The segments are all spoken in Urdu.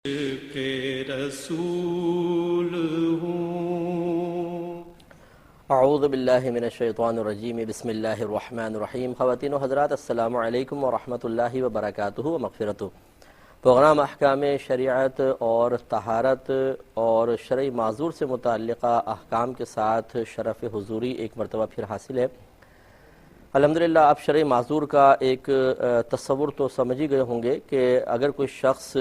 کے رسول ہوں۔ اعوذ باللہ من الشیطان الرجیم، بسم اللہ الرحمن الرحیم۔ خواتین و حضرات، السلام علیکم ورحمۃ اللہ وبرکاتہ و مغفرتہ۔ پروگرام احکام شریعت اور طہارت اور شرعی معذور سے متعلقہ احکام کے ساتھ شرف حضوری ایک مرتبہ پھر حاصل ہے۔ الحمدللہ آپ شرعی معذور کا ایک تصور تو سمجھ ہی گئے ہوں گے کہ اگر کوئی شخص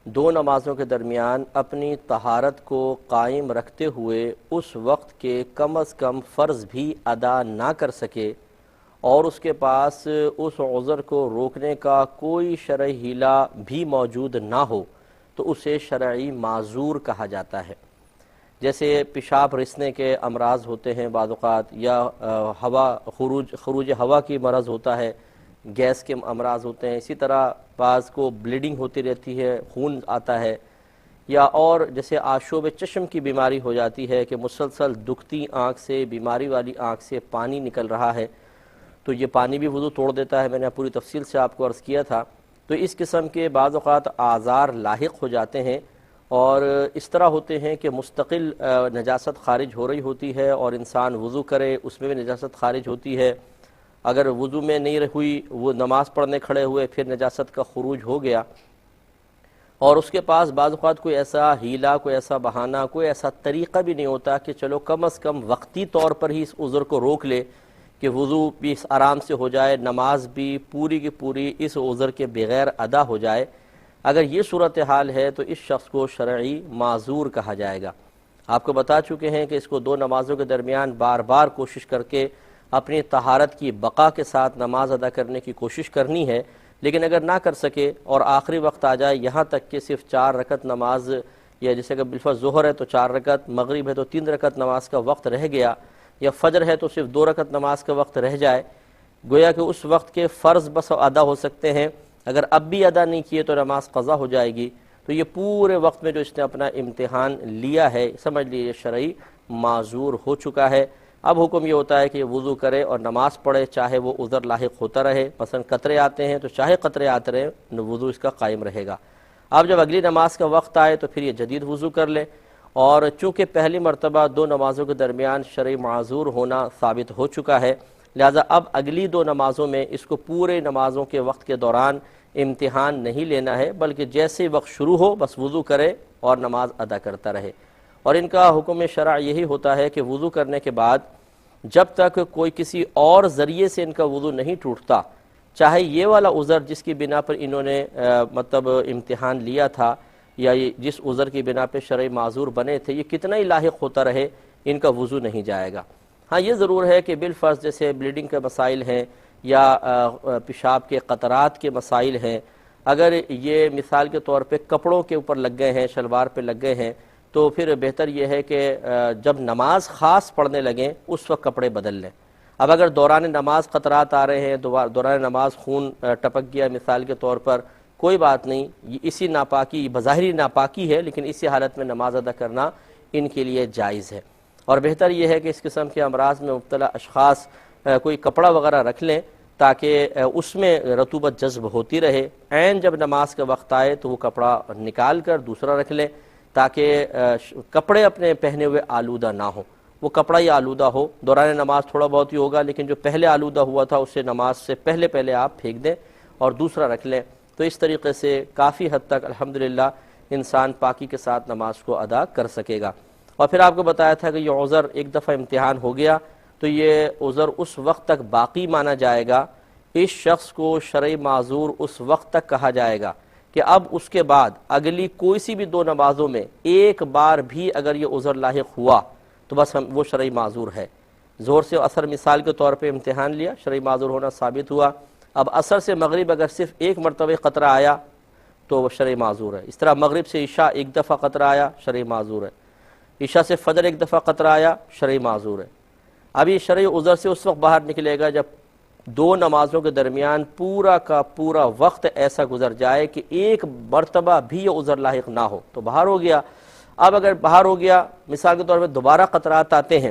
دو نمازوں کے درمیان اپنی طہارت کو قائم رکھتے ہوئے اس وقت کے کم از کم فرض بھی ادا نہ کر سکے اور اس کے پاس اس عذر کو روکنے کا کوئی شرعی ہیلہ بھی موجود نہ ہو تو اسے شرعی معذور کہا جاتا ہے۔ جیسے پیشاب رسنے کے امراض ہوتے ہیں بعض اوقات، یا خروج ہوا کی مرض ہوتا ہے، گیس کے امراض ہوتے ہیں، اسی طرح بعض کو بلیڈنگ ہوتی رہتی ہے، خون آتا ہے، یا اور جیسے آشوب چشم کی بیماری ہو جاتی ہے کہ مسلسل دکھتی آنکھ سے، بیماری والی آنکھ سے پانی نکل رہا ہے، تو یہ پانی بھی وضو توڑ دیتا ہے۔ میں نے پوری تفصیل سے آپ کو عرض کیا تھا۔ تو اس قسم کے بعض اوقات آزار لاحق ہو جاتے ہیں اور اس طرح ہوتے ہیں کہ مستقل نجاست خارج ہو رہی ہوتی ہے اور انسان وضو کرے اس میں بھی نجاست خارج ہوتی ہے۔ اگر وضو میں نہیں ہوئی، وہ نماز پڑھنے کھڑے ہوئے، پھر نجاست کا خروج ہو گیا اور اس کے پاس بعض اوقات کوئی ایسا ہیلہ، کوئی ایسا بہانہ، کوئی ایسا طریقہ بھی نہیں ہوتا کہ چلو کم از کم وقتی طور پر ہی اس عذر کو روک لے کہ وضو بھی آرام سے ہو جائے، نماز بھی پوری کی پوری اس عذر کے بغیر ادا ہو جائے۔ اگر یہ صورتحال ہے تو اس شخص کو شرعی معذور کہا جائے گا۔ آپ کو بتا چکے ہیں کہ اس کو دو نمازوں کے درمیان بار بار کوشش کر کے اپنی طہارت کی بقا کے ساتھ نماز ادا کرنے کی کوشش کرنی ہے، لیکن اگر نہ کر سکے اور آخری وقت آ جائے یہاں تک کہ صرف 4 رکعت نماز، یا جیسے کہ بالفرض ظہر ہے تو 4 رکعت، مغرب ہے تو 3 رکعت نماز کا وقت رہ گیا، یا فجر ہے تو صرف 2 رکعت نماز کا وقت رہ جائے، گویا کہ اس وقت کے فرض بس ادا ہو سکتے ہیں، اگر اب بھی ادا نہیں کیے تو نماز قضا ہو جائے گی، تو یہ پورے وقت میں جو اس نے اپنا امتحان لیا ہے سمجھ لیجیے شرعی معذور ہو چکا ہے۔ اب حکم یہ ہوتا ہے کہ وضو کرے اور نماز پڑھے، چاہے وہ عذر لاحق ہوتا رہے، مثلا قطرے آتے ہیں تو چاہے قطرے آتے رہے، وضو اس کا قائم رہے گا۔ اب جب اگلی نماز کا وقت آئے تو پھر یہ جدید وضو کر لے، اور چونکہ پہلی مرتبہ 2 نمازوں کے درمیان شرعی معذور ہونا ثابت ہو چکا ہے، لہذا اب اگلی 2 نمازوں میں اس کو پورے نمازوں کے وقت کے دوران امتحان نہیں لینا ہے، بلکہ جیسے وقت شروع ہو بس وضو کرے اور نماز ادا کرتا رہے۔ اور ان کا حکم شرع یہی ہوتا ہے کہ وضو کرنے کے بعد جب تک کوئی کسی اور ذریعے سے ان کا وضو نہیں ٹوٹتا، چاہے یہ والا عذر جس کی بنا پر انہوں نے مطلب امتحان لیا تھا، یا یہ جس عذر کی بنا پہ شرعی معذور بنے تھے، یہ کتنا ہی لاحق ہوتا رہے ان کا وضو نہیں جائے گا۔ ہاں یہ ضرور ہے کہ بالفرض جیسے بلیڈنگ کے مسائل ہیں یا پیشاب کے قطرات کے مسائل ہیں، اگر یہ مثال کے طور پہ کپڑوں کے اوپر لگ گئے ہیں، شلوار پہ لگ گئے ہیں، تو پھر بہتر یہ ہے کہ جب نماز خاص پڑھنے لگیں اس وقت کپڑے بدل لیں۔ اب اگر دوران نماز قطرات آ رہے ہیں، دوران نماز خون ٹپک گیا مثال کے طور پر، کوئی بات نہیں، اسی ناپاکی بظاہری ناپاکی ہے لیکن اسی حالت میں نماز ادا کرنا ان کے لیے جائز ہے۔ اور بہتر یہ ہے کہ اس قسم کے امراض میں مبتلا اشخاص کوئی کپڑا وغیرہ رکھ لیں تاکہ اس میں رطوبت جذب ہوتی رہے، عین جب نماز کا وقت آئے تو وہ کپڑا نکال کر دوسرا رکھ لیں تاکہ کپڑے اپنے پہنے ہوئے آلودہ نہ ہوں، وہ کپڑا ہی آلودہ ہو، دوران نماز تھوڑا بہت ہی ہوگا لیکن جو پہلے آلودہ ہوا تھا اسے نماز سے پہلے آپ پھینک دیں اور دوسرا رکھ لیں۔ تو اس طریقے سے کافی حد تک الحمدللہ انسان پاکی کے ساتھ نماز کو ادا کر سکے گا۔ اور پھر آپ کو بتایا تھا کہ یہ عذر ایک دفعہ امتحان ہو گیا تو یہ عذر اس وقت تک باقی مانا جائے گا، اس شخص کو شرعی معذور اس وقت تک کہا جائے گا کہ اب اس کے بعد اگلی کوئی سی بھی 2 نمازوں میں ایک بار بھی اگر یہ عذر لاحق ہوا تو بس وہ شرعی معذور ہے۔ ظہر سے عصر مثال کے طور پہ امتحان لیا، شرعی معذور ہونا ثابت ہوا، اب عصر سے مغرب اگر صرف ایک مرتبہ قطرہ آیا تو وہ شرعی معذور ہے۔ اس طرح مغرب سے عشاء ایک دفعہ قطرہ آیا، شرعی معذور ہے۔ عشاء سے فجر ایک دفعہ قطرہ آیا، شرعی معذور ہے۔ اب یہ شرعی عذر سے اس وقت باہر نکلے گا جب 2 نمازوں کے درمیان پورا کا پورا وقت ایسا گزر جائے کہ ایک مرتبہ بھی یہ عذر لاحق نہ ہو تو باہر ہو گیا۔ اب اگر باہر ہو گیا مثال کے طور پہ دوبارہ قطرات آتے ہیں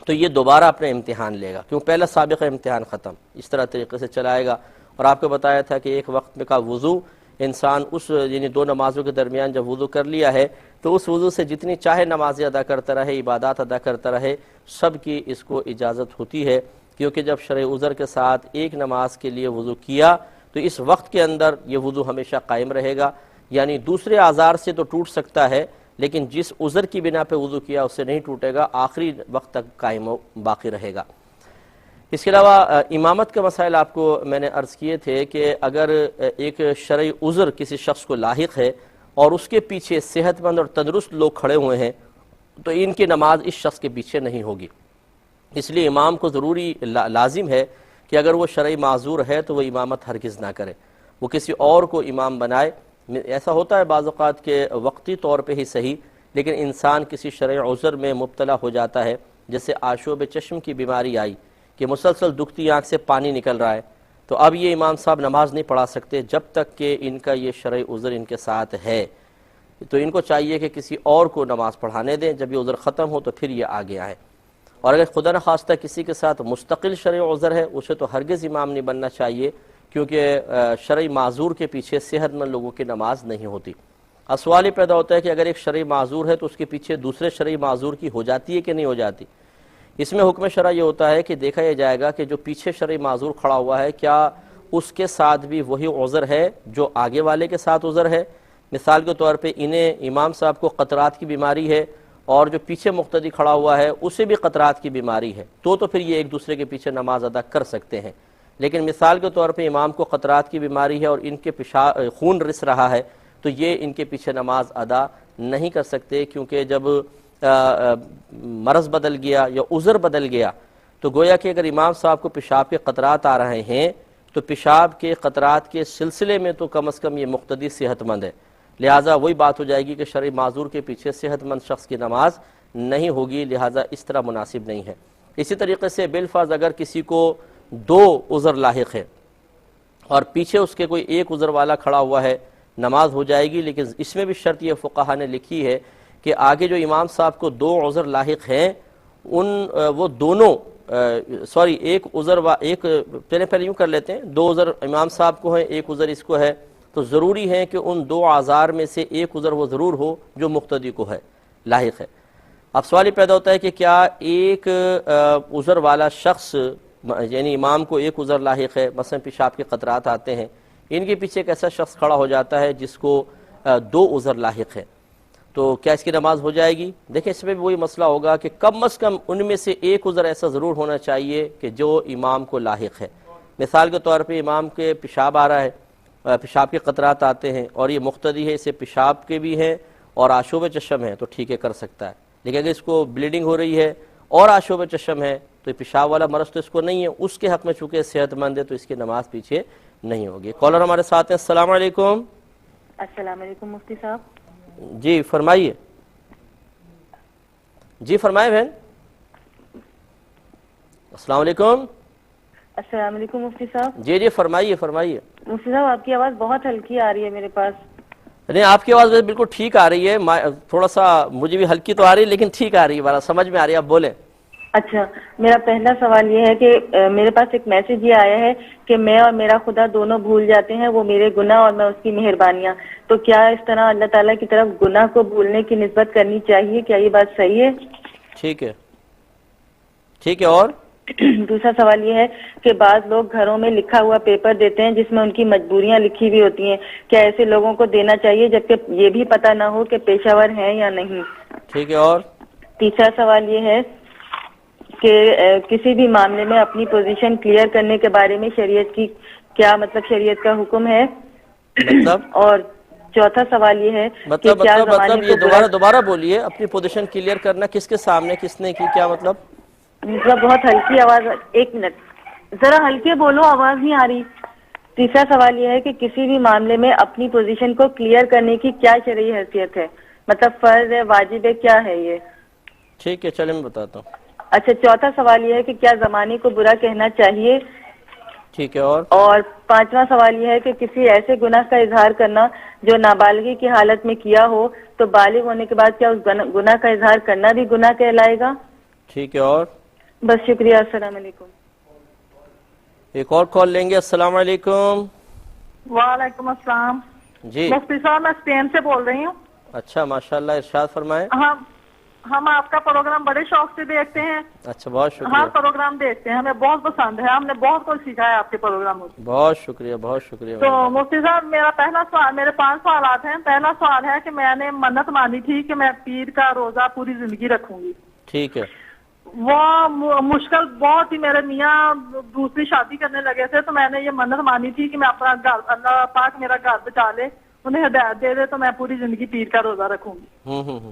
تو یہ دوبارہ اپنے امتحان لے گا، کیوں پہلا سابقہ امتحان ختم، اس طرح طریقے سے چلائے گا۔ اور آپ کو بتایا تھا کہ ایک وقت میں کا وضو انسان اس یعنی دو نمازوں کے درمیان جب وضو کر لیا ہے تو اس وضو سے جتنی چاہے نمازیں ادا کرتا رہے، عبادات ادا کرتا رہے، سب کی اس کو اجازت ہوتی ہے، کیونکہ جب شرع عذر کے ساتھ ایک نماز کے لیے وضو کیا تو اس وقت کے اندر یہ وضو ہمیشہ قائم رہے گا، یعنی دوسرے اعذار سے تو ٹوٹ سکتا ہے لیکن جس عذر کی بنا پہ وضو کیا اس سے نہیں ٹوٹے گا، آخری وقت تک قائم و باقی رہے گا۔ اس کے علاوہ امامت کے مسائل آپ کو میں نے عرض کیے تھے کہ اگر ایک شرعی عذر کسی شخص کو لاحق ہے اور اس کے پیچھے صحت مند اور تندرست لوگ کھڑے ہوئے ہیں تو ان کی نماز اس شخص کے پیچھے نہیں ہوگی، اس لیے امام کو ضروری لازم ہے کہ اگر وہ شرعی معذور ہے تو وہ امامت ہرگز نہ کرے، وہ کسی اور کو امام بنائے۔ ایسا ہوتا ہے بعض اوقات کہ وقتی طور پہ ہی صحیح، لیکن انسان کسی شرعی عذر میں مبتلا ہو جاتا ہے، جیسے آشوب چشم کی بیماری آئی کہ مسلسل دکھتی آنکھ سے پانی نکل رہا ہے، تو اب یہ امام صاحب نماز نہیں پڑھا سکتے جب تک کہ ان کا یہ شرعی عذر ان کے ساتھ ہے، تو ان کو چاہیے کہ کسی اور کو نماز پڑھانے دیں، جب یہ عذر ختم ہو تو پھر یہ آگے آئیں۔ اور اگر خدا نخواستہ کسی کے ساتھ مستقل شرعی عذر ہے اسے تو ہرگز امام نہیں بننا چاہیے، کیونکہ شرعی معذور کے پیچھے صحت مند لوگوں کی نماز نہیں ہوتی۔ اب سوال یہ پیدا ہوتا ہے کہ اگر ایک شرعی معذور ہے تو اس کے پیچھے دوسرے شرعی معذور کی ہو جاتی ہے کہ نہیں ہو جاتی؟ اس میں حکم شرع یہ ہوتا ہے کہ دیکھا یہ جائے گا کہ جو پیچھے شرعی معذور کھڑا ہوا ہے کیا اس کے ساتھ بھی وہی عذر ہے جو آگے والے کے ساتھ عذر ہے۔ مثال کے طور پہ انہیں امام صاحب کو قطرات کی بیماری ہے اور جو پیچھے مقتدی کھڑا ہوا ہے اسے بھی قطرات کی بیماری ہے، تو پھر یہ ایک دوسرے کے پیچھے نماز ادا کر سکتے ہیں۔ لیکن مثال کے طور پہ امام کو قطرات کی بیماری ہے اور ان کے خون رس رہا ہے تو یہ ان کے پیچھے نماز ادا نہیں کر سکتے، کیونکہ جب مرض بدل گیا یا عذر بدل گیا تو گویا کہ اگر امام صاحب کو پیشاب کے قطرات آ رہے ہیں تو پیشاب کے قطرات کے سلسلے میں تو کم از کم یہ مقتدی صحت مند ہے، لہٰذا وہی بات ہو جائے گی کہ شرعی معذور کے پیچھے صحت مند شخص کی نماز نہیں ہوگی، لہٰذا اس طرح مناسب نہیں ہے۔ اسی طریقے سے بالفرض اگر کسی کو دو عذر لاحق ہے اور پیچھے اس کے کوئی ایک عذر والا کھڑا ہوا ہے، نماز ہو جائے گی، لیکن اس میں بھی شرط یہ فقہا نے لکھی ہے کہ آگے جو امام صاحب کو دو عذر لاحق ہیں وہ دونوں ایک عذر ایک پہلے یوں کر لیتے ہیں، دو عذر امام صاحب کو ہیں، ایک عذر اس کو ہے، تو ضروری ہے کہ ان دو اعذار میں سے ایک عذر وہ ضرور ہو جو مقتدی کو ہے، لاحق ہے۔ اب سوال یہ پیدا ہوتا ہے کہ کیا ایک عذر والا شخص، یعنی امام کو ایک عذر لاحق ہے، مثلا پیشاب کے قطرات آتے ہیں، ان کے پیچھے ایک ایسا شخص کھڑا ہو جاتا ہے جس کو دو عذر لاحق ہے، تو کیا اس کی نماز ہو جائے گی؟ دیکھیں اس میں بھی وہی مسئلہ ہوگا کہ کم از کم ان میں سے ایک عذر ایسا ضرور ہونا چاہیے کہ جو امام کو لاحق ہے۔ مثال کے طور پہ امام کے پیشاب آ رہا ہے، پیشاب کے قطرات آتے ہیں اور یہ مقتدی ہے، اسے پیشاب کے بھی ہیں اور آشوب چشم ہے تو ٹھیک ہے کر سکتا ہے، لیکن اگر اس کو بلیڈنگ ہو رہی ہے اور آشوب چشم ہے تو پیشاب والا مرض تو اس کو نہیں ہے، اس کے حق میں چونکہ صحت مند ہے تو اس کی نماز پیچھے نہیں ہوگی۔ کالر ہمارے ساتھ ہیں، السلام علیکم۔ السلام علیکم مفتی صاحب۔ جی فرمائیے، جی فرمائے بہن۔ السلام علیکم۔ السلام علیکم مفتی صاحب۔ جی جی فرمائیے فرمائیے۔ مفتی صاحب آپ کی آواز بہت ہلکی آ رہی ہے میرے پاس۔ نہیں آپ کی آواز بالکل ٹھیک آ رہی ہے، تھوڑا سا مجھے بھی ہلکی تو آ رہی ہے لیکن ٹھیک آ رہی ہے، سمجھ میں آ رہی ہے، آپ بولیں۔ اچھا، میرا پہلا سوال یہ ہے کہ میرے پاس ایک میسج یہ آیا ہے کہ میں اور میرا خدا دونوں بھول جاتے ہیں، وہ میرے گناہ اور میں اس کی مہربانیاں، تو کیا اس طرح اللہ تعالیٰ کی طرف گناہ کو بھولنے کی نسبت کرنی چاہیے؟ کیا یہ بات صحیح ہے؟ ٹھیک ہے ٹھیک ہے۔ اور دوسرا سوال یہ ہے کہ بعض لوگ گھروں میں لکھا ہوا پیپر دیتے ہیں جس میں ان کی مجبوریاں لکھی ہوئی ہوتی ہیں، کیا ایسے لوگوں کو دینا چاہیے جبکہ یہ بھی پتہ نہ ہو کہ پیشہ ور ہیں یا نہیں؟ ٹھیک ہے۔ اور تیسرا سوال یہ ہے کہ کسی بھی معاملے میں اپنی پوزیشن کلیئر کرنے کے بارے میں شریعت کی کیا شریعت کا حکم ہے؟ مطلب اور چوتھا سوال یہ ہے کہ کیا مطلب یہ دوبارہ بولیے، اپنی پوزیشن کلیئر کرنا کس کے سامنے، کس نے کی، کیا مطلب؟ بہت ہلکی آواز، ایک منٹ ذرا ہلکے بولو، آواز نہیں آ رہی۔ تیسرا سوال یہ ہے کہ کسی بھی معاملے میں اپنی پوزیشن کو کلیئر کرنے کی کیا شرعی حیثیت ہے، مطلب فرض ہے، واجب ہے، کیا ہے یہ؟ ٹھیک ہے چلیں میں بتاتا ہوں۔ اچھا، چوتھا سوال یہ ہے کہ کیا زمانے کو برا کہنا چاہیے؟ ٹھیک ہے۔ اور پانچواں سوال یہ ہے کہ کسی ایسے گناہ کا اظہار کرنا جو نابالغی کی حالت میں کیا ہو تو بالغ ہونے کے بعد کیا اس گناہ کا اظہار کرنا بھی گناہ کہلائے گا؟ ٹھیک ہے۔ اور بس شکریہ، السلام علیکم۔ ایک اور کال لیں گے۔ السلام علیکم۔ وعلیکم السلام۔ جی مفتی صاحب میں اسپین سے بول رہی ہوں. اچھا ماشاءاللہ، ارشاد فرمائیں. ہم آپ کا پروگرام بڑے شوق سے دیکھتے ہیں. اچھا بہت ہر شکریہ، پروگرام دیکھتے ہیں، ہمیں بہت پسند ہے، ہم نے بہت کچھ سیکھا ہے آپ کے پروگراموں سے. بہت شکریہ، بہت شکریہ. تو مفتی صاحب میرا پہلا سوال، میرے 5 سوالات ہیں. پہلا سوال ہے کہ میں نے منت مانی تھی کہ میں پیر کا روزہ پوری زندگی رکھوں گی. ٹھیک ہے. وہ مشکل بہت ہی، میرے میاں دوسری شادی کرنے لگے تھے، تو میں نے یہ منت مانی تھی کہ میں اپنا گھر، اللہ پاک میرا گھر بچا لے، انہیں ہدایت دے دے، تو میں پوری زندگی پیر کا روزہ رکھوں گی.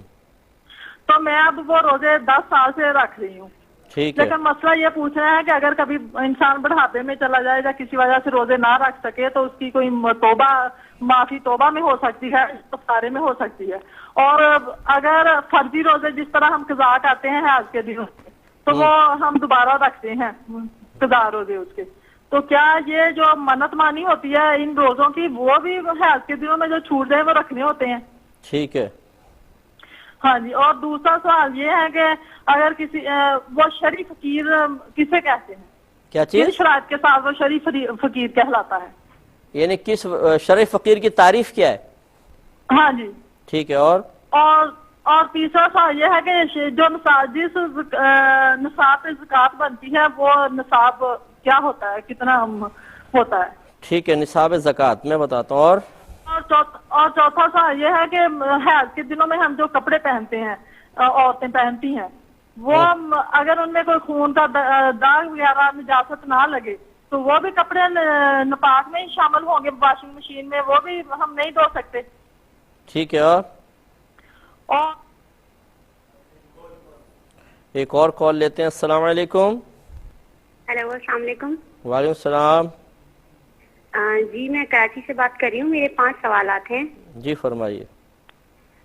تو میں اب وہ روزے 10 سال سے رکھ رہی ہوں. ٹھیک ہے. لیکن مسئلہ یہ پوچھ رہے ہیں کہ اگر کبھی انسان بڑھاپے میں چلا جائے یا کسی وجہ سے روزے نہ رکھ سکے تو اس کی کوئی توبہ، معافی توبہ میں ہو سکتی ہے، افطارے میں ہو سکتی ہے. اور اگر فرضی روزے جس طرح ہم قضا کرتے ہیں حج کے دنوں میں، تو وہ ہم دوبارہ رکھتے ہیں قضا روزے اس کے. تو کیا یہ جو منت مانی ہوتی ہے ان روزوں کی، وہ بھی حج کے دنوں میں جو چھوٹ جائے وہ رکھنے ہوتے ہیں؟ ٹھیک ہے. ہاں جی. اور دوسرا سوال یہ ہے کہ اگر کسی وہ شریف فقیر کسے کہتے ہیں؟ کیا کس چیز؟ شرائط کے ساتھ وہ شریف فقیر کہلاتا ہے؟ یعنی کس شریف فقیر کی تعریف کیا ہے؟ ہاں جی. ٹھیک ہے. اور تیسرا سوال یہ ہے کہ جو جس نصاب پہ زکوٰۃ بنتی ہے وہ نصاب کیا ہوتا ہے، کتنا ہوتا ہے؟ ٹھیک ہے. نصاب زکوٰۃ میں بتاتا ہوں. اور چوتھا سوال یہ ہے کہ حیض کے دنوں میں ہم جو کپڑے پہنتے ہیں، عورتیں پہنتی ہیں، وہ اگر ان میں کوئی خون کا داغ وغیرہ نجاست نہ لگے تو وہ بھی کپڑے نپاک میں ہی شامل ہوں گے، واشنگ مشین میں وہ بھی ہم نہیں دھو سکتے؟ ٹھیک ہے. اور ایک اور کال لیتے ہیں. السلام علیکم. ہیلو، السلام علیکم. وعلیکم السلام. جی میں کراچی سے بات کر رہی ہوں. میرے 5 سوالات ہیں. جی فرمائیے.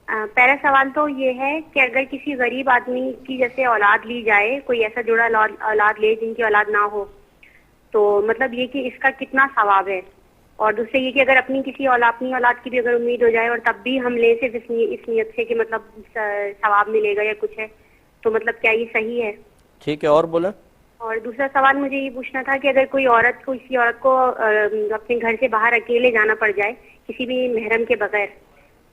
پہلا سوال تو یہ ہے کہ اگر کسی غریب آدمی کی جیسے اولاد لی جائے، کوئی ایسا جوڑا اولاد لے جن کی اولاد نہ ہو، تو مطلب یہ کہ اس کا کتنا ثواب ہے؟ اور دوسرے یہ کہ اگر اپنی اولاد کی بھی اگر امید ہو جائے اور تب بھی ہم لیں صرف اس نیت سے کہ مطلب ثواب ملے گا یا کچھ ہے، تو مطلب کیا یہ صحیح ہے؟ ٹھیک ہے. اور بولیں. اور دوسرا سوال مجھے یہ پوچھنا تھا کہ اگر کوئی کسی عورت کو اپنے گھر سے باہر اکیلے جانا پڑ جائے کسی بھی محرم کے بغیر،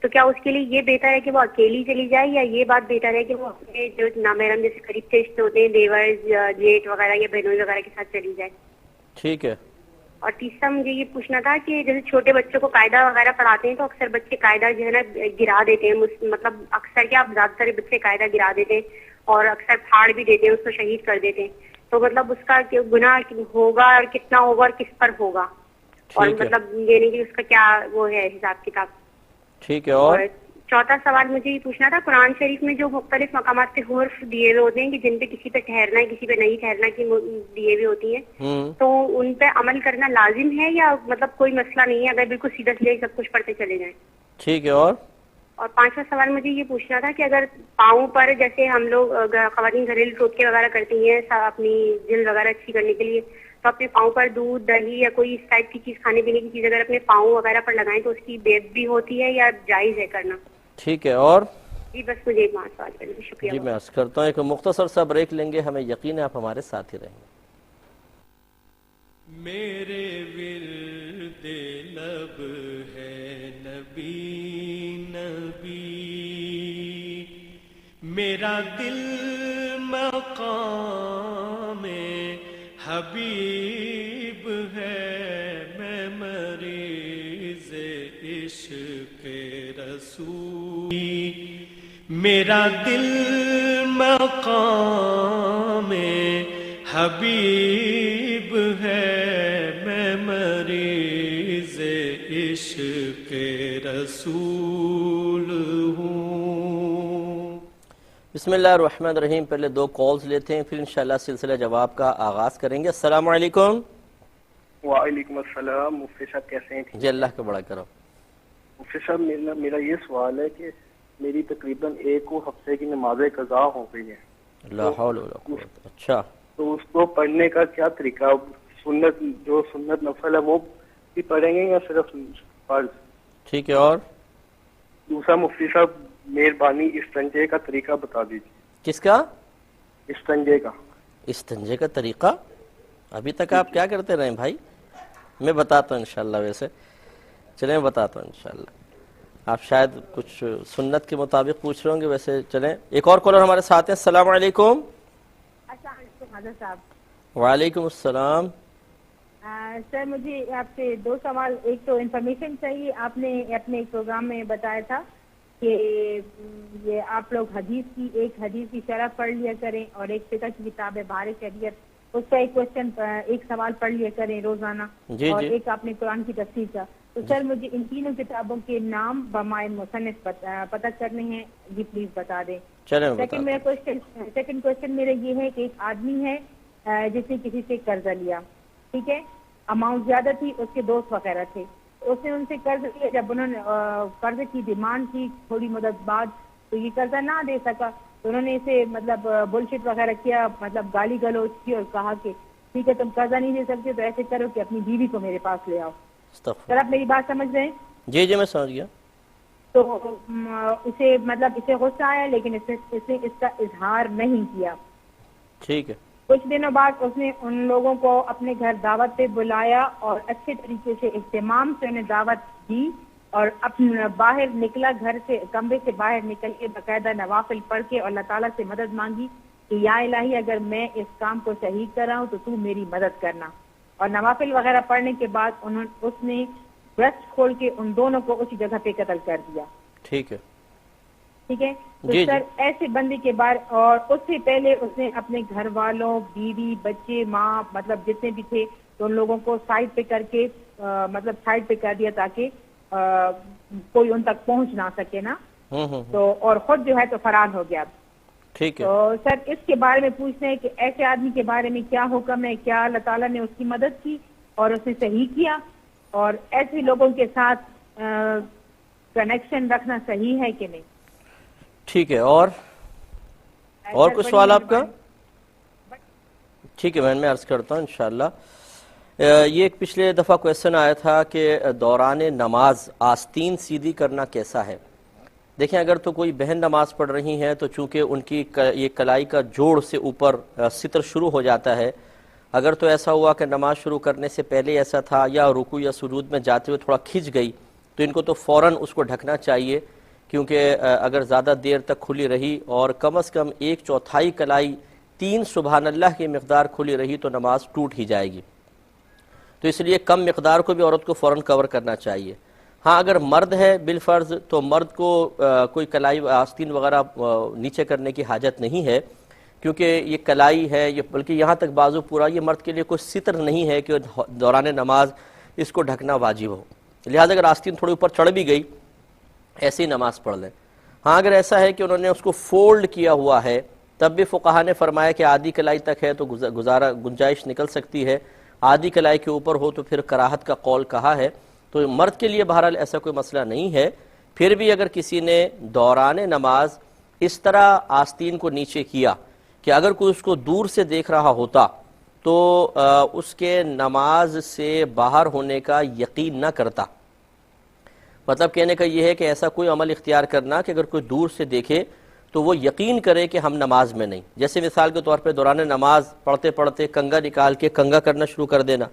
تو کیا اس کے لیے یہ بہتر ہے کہ وہ اکیلی چلی جائے، یا یہ بات بہتر ہے کہ وہ اپنے جو نامحرم جیسے قریب کے رشتے ہوتے ہیں، دیور، جیٹ وغیرہ یا بہنوئی وغیرہ کے ساتھ چلی جائے؟ ٹھیک ہے. اور تیسرا مجھے یہ پوچھنا تھا کہ جیسے چھوٹے بچوں کو قاعدہ وغیرہ پڑھاتے ہیں تو اکثر بچے قاعدہ جو ہے نا گرا دیتے ہیں، مطلب اکثر کیا زیادہ تر بچے قاعدہ گرا دیتے ہیں اور اکثر پھاڑ بھی دیتے ہیں، اس کو شہید کر دیتے ہیں. تو مطلب اس کا گناہ ہوگا اور کتنا ہوگا اور کس پر ہوگا، اور مطلب یہ نہیں کہ اس کا کیا وہ ہے حساب کتاب. ٹھیک ہے. اور چوتھا سوال مجھے یہ پوچھنا تھا، قرآن شریف میں جو مختلف مقامات پہ حرف دیے ہوئے ہوتے ہیں کہ جن پہ کسی پہ ٹھہرنا ہے کسی پہ نہیں ٹھہرنا کی دیے ہوئے ہوتی ہیں، تو ان پہ عمل کرنا لازم ہے یا مطلب کوئی مسئلہ نہیں ہے اگر بالکل سیدھا سیدھا سب کچھ پڑھتے چلے جائیں؟ ٹھیک ہے. اور پانچواں سوال مجھے یہ پوچھنا تھا کہ اگر پاؤں پر جیسے ہم لوگ خواتین گھریلو ٹوٹکے وغیرہ کرتی ہیں اپنی جلد وغیرہ اچھی کرنے کے لیے، تو اپنے پاؤں پر دودھ، دہی یا کوئی اس ٹائپ کی چیز، کھانے پینے کی چیز اگر اپنے پاؤں وغیرہ پر لگائیں تو اس کی بیعت بھی ہوتی ہے یا جائز ہے کرنا؟ ٹھیک ہے. اور جی بس مجھے 5 سوال کرنے. شکریہ. جی میں عرض کرتا ہوں ایک مختصر سا بریک لیں گے، ہمیں یقین ہے آپ ہمارے ساتھ ہی رہیں گے. میرے ورد لب ہے نبی نبی، میرا دل مقام حبیب ہے، میں مریض عشق رسول، میرا دل مقام حبیب ہے، میں مریض عشق رسول ہوں. بسم اللہ الرحمن الرحیم. پہلے 2 کالز لیتے ہیں، پھر انشاءاللہ سلسلہ جواب کا آغاز کریں گے. السلام علیکم. وعلیکم السلام. مفتی صاحب کیسے ہیں؟ جی اللہ کا بڑا کرم. مفتی صاحب میرا یہ سوال ہے کہ میری تقریباً 1 ہفتے کی نماز قضا ہو گئی ہے. لا حول ولا قوت. اچھا تو اس کو پڑھنے کا کیا طریقہ؟ سنت نفل ہے وہ بھی پڑھیں گے یا صرف فرض؟ ٹھیک ہے. اور دوسرا مفتی صاحب مہربانی استنجے کا طریقہ بتا دیجیے. کس کا؟ استنجے کا. استنجے کا طریقہ ابھی تک آپ کیا کرتے رہے بھائی؟ میں بتاتا ہوں انشاءاللہ. ویسے چلیں بتاتا ہوں انشاءاللہ. آپ شاید کچھ سنت کے مطابق پوچھ رہے ہوں گے، ویسے چلیں. ایک اور کالر ہمارے ساتھ ہیں. السلام علیکم. السلام علیکم حضرت صاحب. وعلیکم السلام. سر مجھے آپ سے دو سوال. ایک تو انفارمیشن چاہیے. آپ نے اپنے ایک پروگرام میں بتایا تھا کہ یہ آپ لوگ ایک حدیث کی شرح پڑھ لیا کریں اور ایک فقہ کی کتاب ہے بہار شریعت، اس کا ایک سوال پڑھ لیا کریں روزانہ. اور ایک آپ نے قرآن کی تفسیر کا. تو سر مجھے ان تینوں کتابوں کے نام بمائے مصنف پتہ کرنے ہیں، جی پلیز بتا دیں. سیکنڈ کوشچن میرا یہ ہے کہ ایک آدمی ہے جس نے کسی سے قرضہ لیا، ٹھیک ہے، اماؤنٹ زیادہ تھی، اس کے دوست وغیرہ تھے، اس نے ان سے قرض لیا. جب انہوں نے قرض کی ڈیمانڈ کی تھوڑی مدت بعد تو یہ قرضہ نہ دے سکا، تو انہوں نے اسے مطلب بلشٹ وغیرہ کیا، مطلب گالی گلوچ کی اور کہا کہ ٹھیک ہے تم قرضہ نہیں دے سکتے تو ایسے کرو کہ اپنی بیوی کو میرے پاس لے آؤ. سر آپ میری بات سمجھ رہے ہیں؟ جی جی میں سمجھ گیا. تو اسے غصہ آیا لیکن اس نے اس کا اظہار نہیں کیا. ٹھیک ہے. کچھ دنوں بعد اس نے ان لوگوں کو اپنے گھر دعوت پہ بلایا اور اچھے طریقے سے اہتمام سے انہیں دعوت دی اور اپنا باہر نکلا، گھر سے کمرے سے باہر نکل کے باقاعدہ نوافل پڑھ کے اور اللہ تعالیٰ سے مدد مانگی کہ یا الہی اگر میں اس کام کو صحیح کر رہا ہوں تو میری مدد کرنا. اور نوافل وغیرہ پڑھنے کے بعد اس نے برسٹ کھول کے ان دونوں کو اسی جگہ پہ قتل کر دیا. ٹھیک ہے. ٹھیک ہے. تو سر ایسے بندے کے بارے اور اس سے پہلے اس نے اپنے گھر والوں، بیوی، بچے، ماں، مطلب جتنے بھی تھے تو ان لوگوں کو سائڈ پہ کر کے مطلب سائڈ پہ کر دیا تاکہ کوئی ان تک پہنچ نہ سکے نا. تو اور خود جو ہے تو فرار ہو گیا. ٹھیک ہے. تو سر اس کے بارے میں پوچھتے ہیں کہ ایسے آدمی کے بارے میں کیا حکم ہے؟ کیا اللہ تعالیٰ نے اس کی مدد کی اور اسے صحیح کیا؟ اور ایسے لوگوں کے ساتھ کنیکشن رکھنا صحیح ہے کہ نہیں؟ ٹھیک ہے. اور کچھ سوال آپ کا؟ ٹھیک ہے میں عرض کرتا ہوں انشاءاللہ. یہ ایک پچھلے دفعہ کویسچن آیا تھا کہ دوران نماز آستین سیدھی کرنا کیسا ہے. دیکھیں اگر تو کوئی بہن نماز پڑھ رہی ہیں تو چونکہ ان کی یہ کلائی کا جوڑ سے اوپر ستر شروع ہو جاتا ہے. اگر تو ایسا ہوا کہ نماز شروع کرنے سے پہلے ایسا تھا یا رکوع یا سجود میں جاتے ہوئے تھوڑا کھنچ گئی تو ان کو تو فوراً اس کو ڈھکنا چاہیے، کیونکہ اگر زیادہ دیر تک کھلی رہی اور کم از کم 1/4 کلائی 3 سبحان اللہ کی مقدار کھلی رہی تو نماز ٹوٹ ہی جائے گی. تو اس لیے کم مقدار کو بھی عورت کو فوراً کور کرنا چاہیے. ہاں اگر مرد ہے بالفرض تو مرد کو کوئی کلائی آستین وغیرہ نیچے کرنے کی حاجت نہیں ہے، کیونکہ یہ کلائی ہے یہ بلکہ یہاں تک بازو پورا، یہ مرد کے لیے کوئی ستر نہیں ہے کہ دوران نماز اس کو ڈھکنا واجب ہو. لہٰذا اگر آستین تھوڑی اوپر چڑھ بھی گئی ایسے ہی نماز پڑھ لیں. ہاں اگر ایسا ہے کہ انہوں نے اس کو فولڈ کیا ہوا ہے تب بھی فقہا نے فرمایا کہ آدھی کلائی تک ہے تو گنجائش نکل سکتی ہے، آدھی کلائی کے اوپر ہو تو پھر کراہت کا قول کہا ہے. تو مرد کے لیے بہرحال ایسا کوئی مسئلہ نہیں ہے. پھر بھی اگر کسی نے دوران نماز اس طرح آستین کو نیچے کیا کہ اگر کوئی اس کو دور سے دیکھ رہا ہوتا تو اس کے نماز سے باہر ہونے کا یقین نہ کرتا. مطلب کہنے کا یہ ہے کہ ایسا کوئی عمل اختیار کرنا کہ اگر کوئی دور سے دیکھے تو وہ یقین کرے کہ ہم نماز میں نہیں. جیسے مثال کے طور پہ دوران نماز پڑھتے پڑھتے کنگا نکال کے کنگا کرنا شروع کر دینا.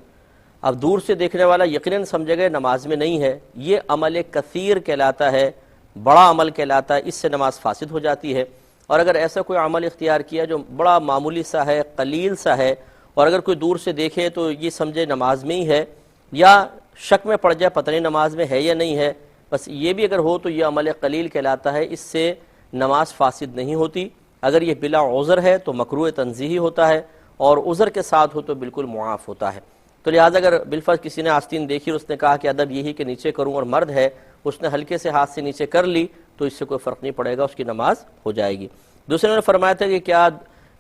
اب دور سے دیکھنے والا یقیناً سمجھے گا نماز میں نہیں ہے، یہ عمل کثیر کہلاتا ہے، بڑا عمل کہلاتا ہے، اس سے نماز فاسد ہو جاتی ہے. اور اگر ایسا کوئی عمل اختیار کیا جو بڑا معمولی سا ہے، قلیل سا ہے، اور اگر کوئی دور سے دیکھے تو یہ سمجھے نماز میں ہی ہے یا شک میں پڑ جائے پتہ نہیں نماز میں ہے یا نہیں ہے، بس یہ بھی اگر ہو تو یہ عمل قلیل کہلاتا ہے، اس سے نماز فاسد نہیں ہوتی. اگر یہ بلا عذر ہے تو مکروہ تنزیہی ہوتا ہے اور عذر کے ساتھ ہو تو بالکل معاف ہوتا ہے. تو لہٰذا اگر بالفرض کسی نے آستین دیکھی اور اس نے کہا کہ ادب یہی کہ نیچے کروں اور مرد ہے، اس نے ہلکے سے ہاتھ سے نیچے کر لی تو اس سے کوئی فرق نہیں پڑے گا، اس کی نماز ہو جائے گی. دوسرے نے فرمایا تھا کہ کیا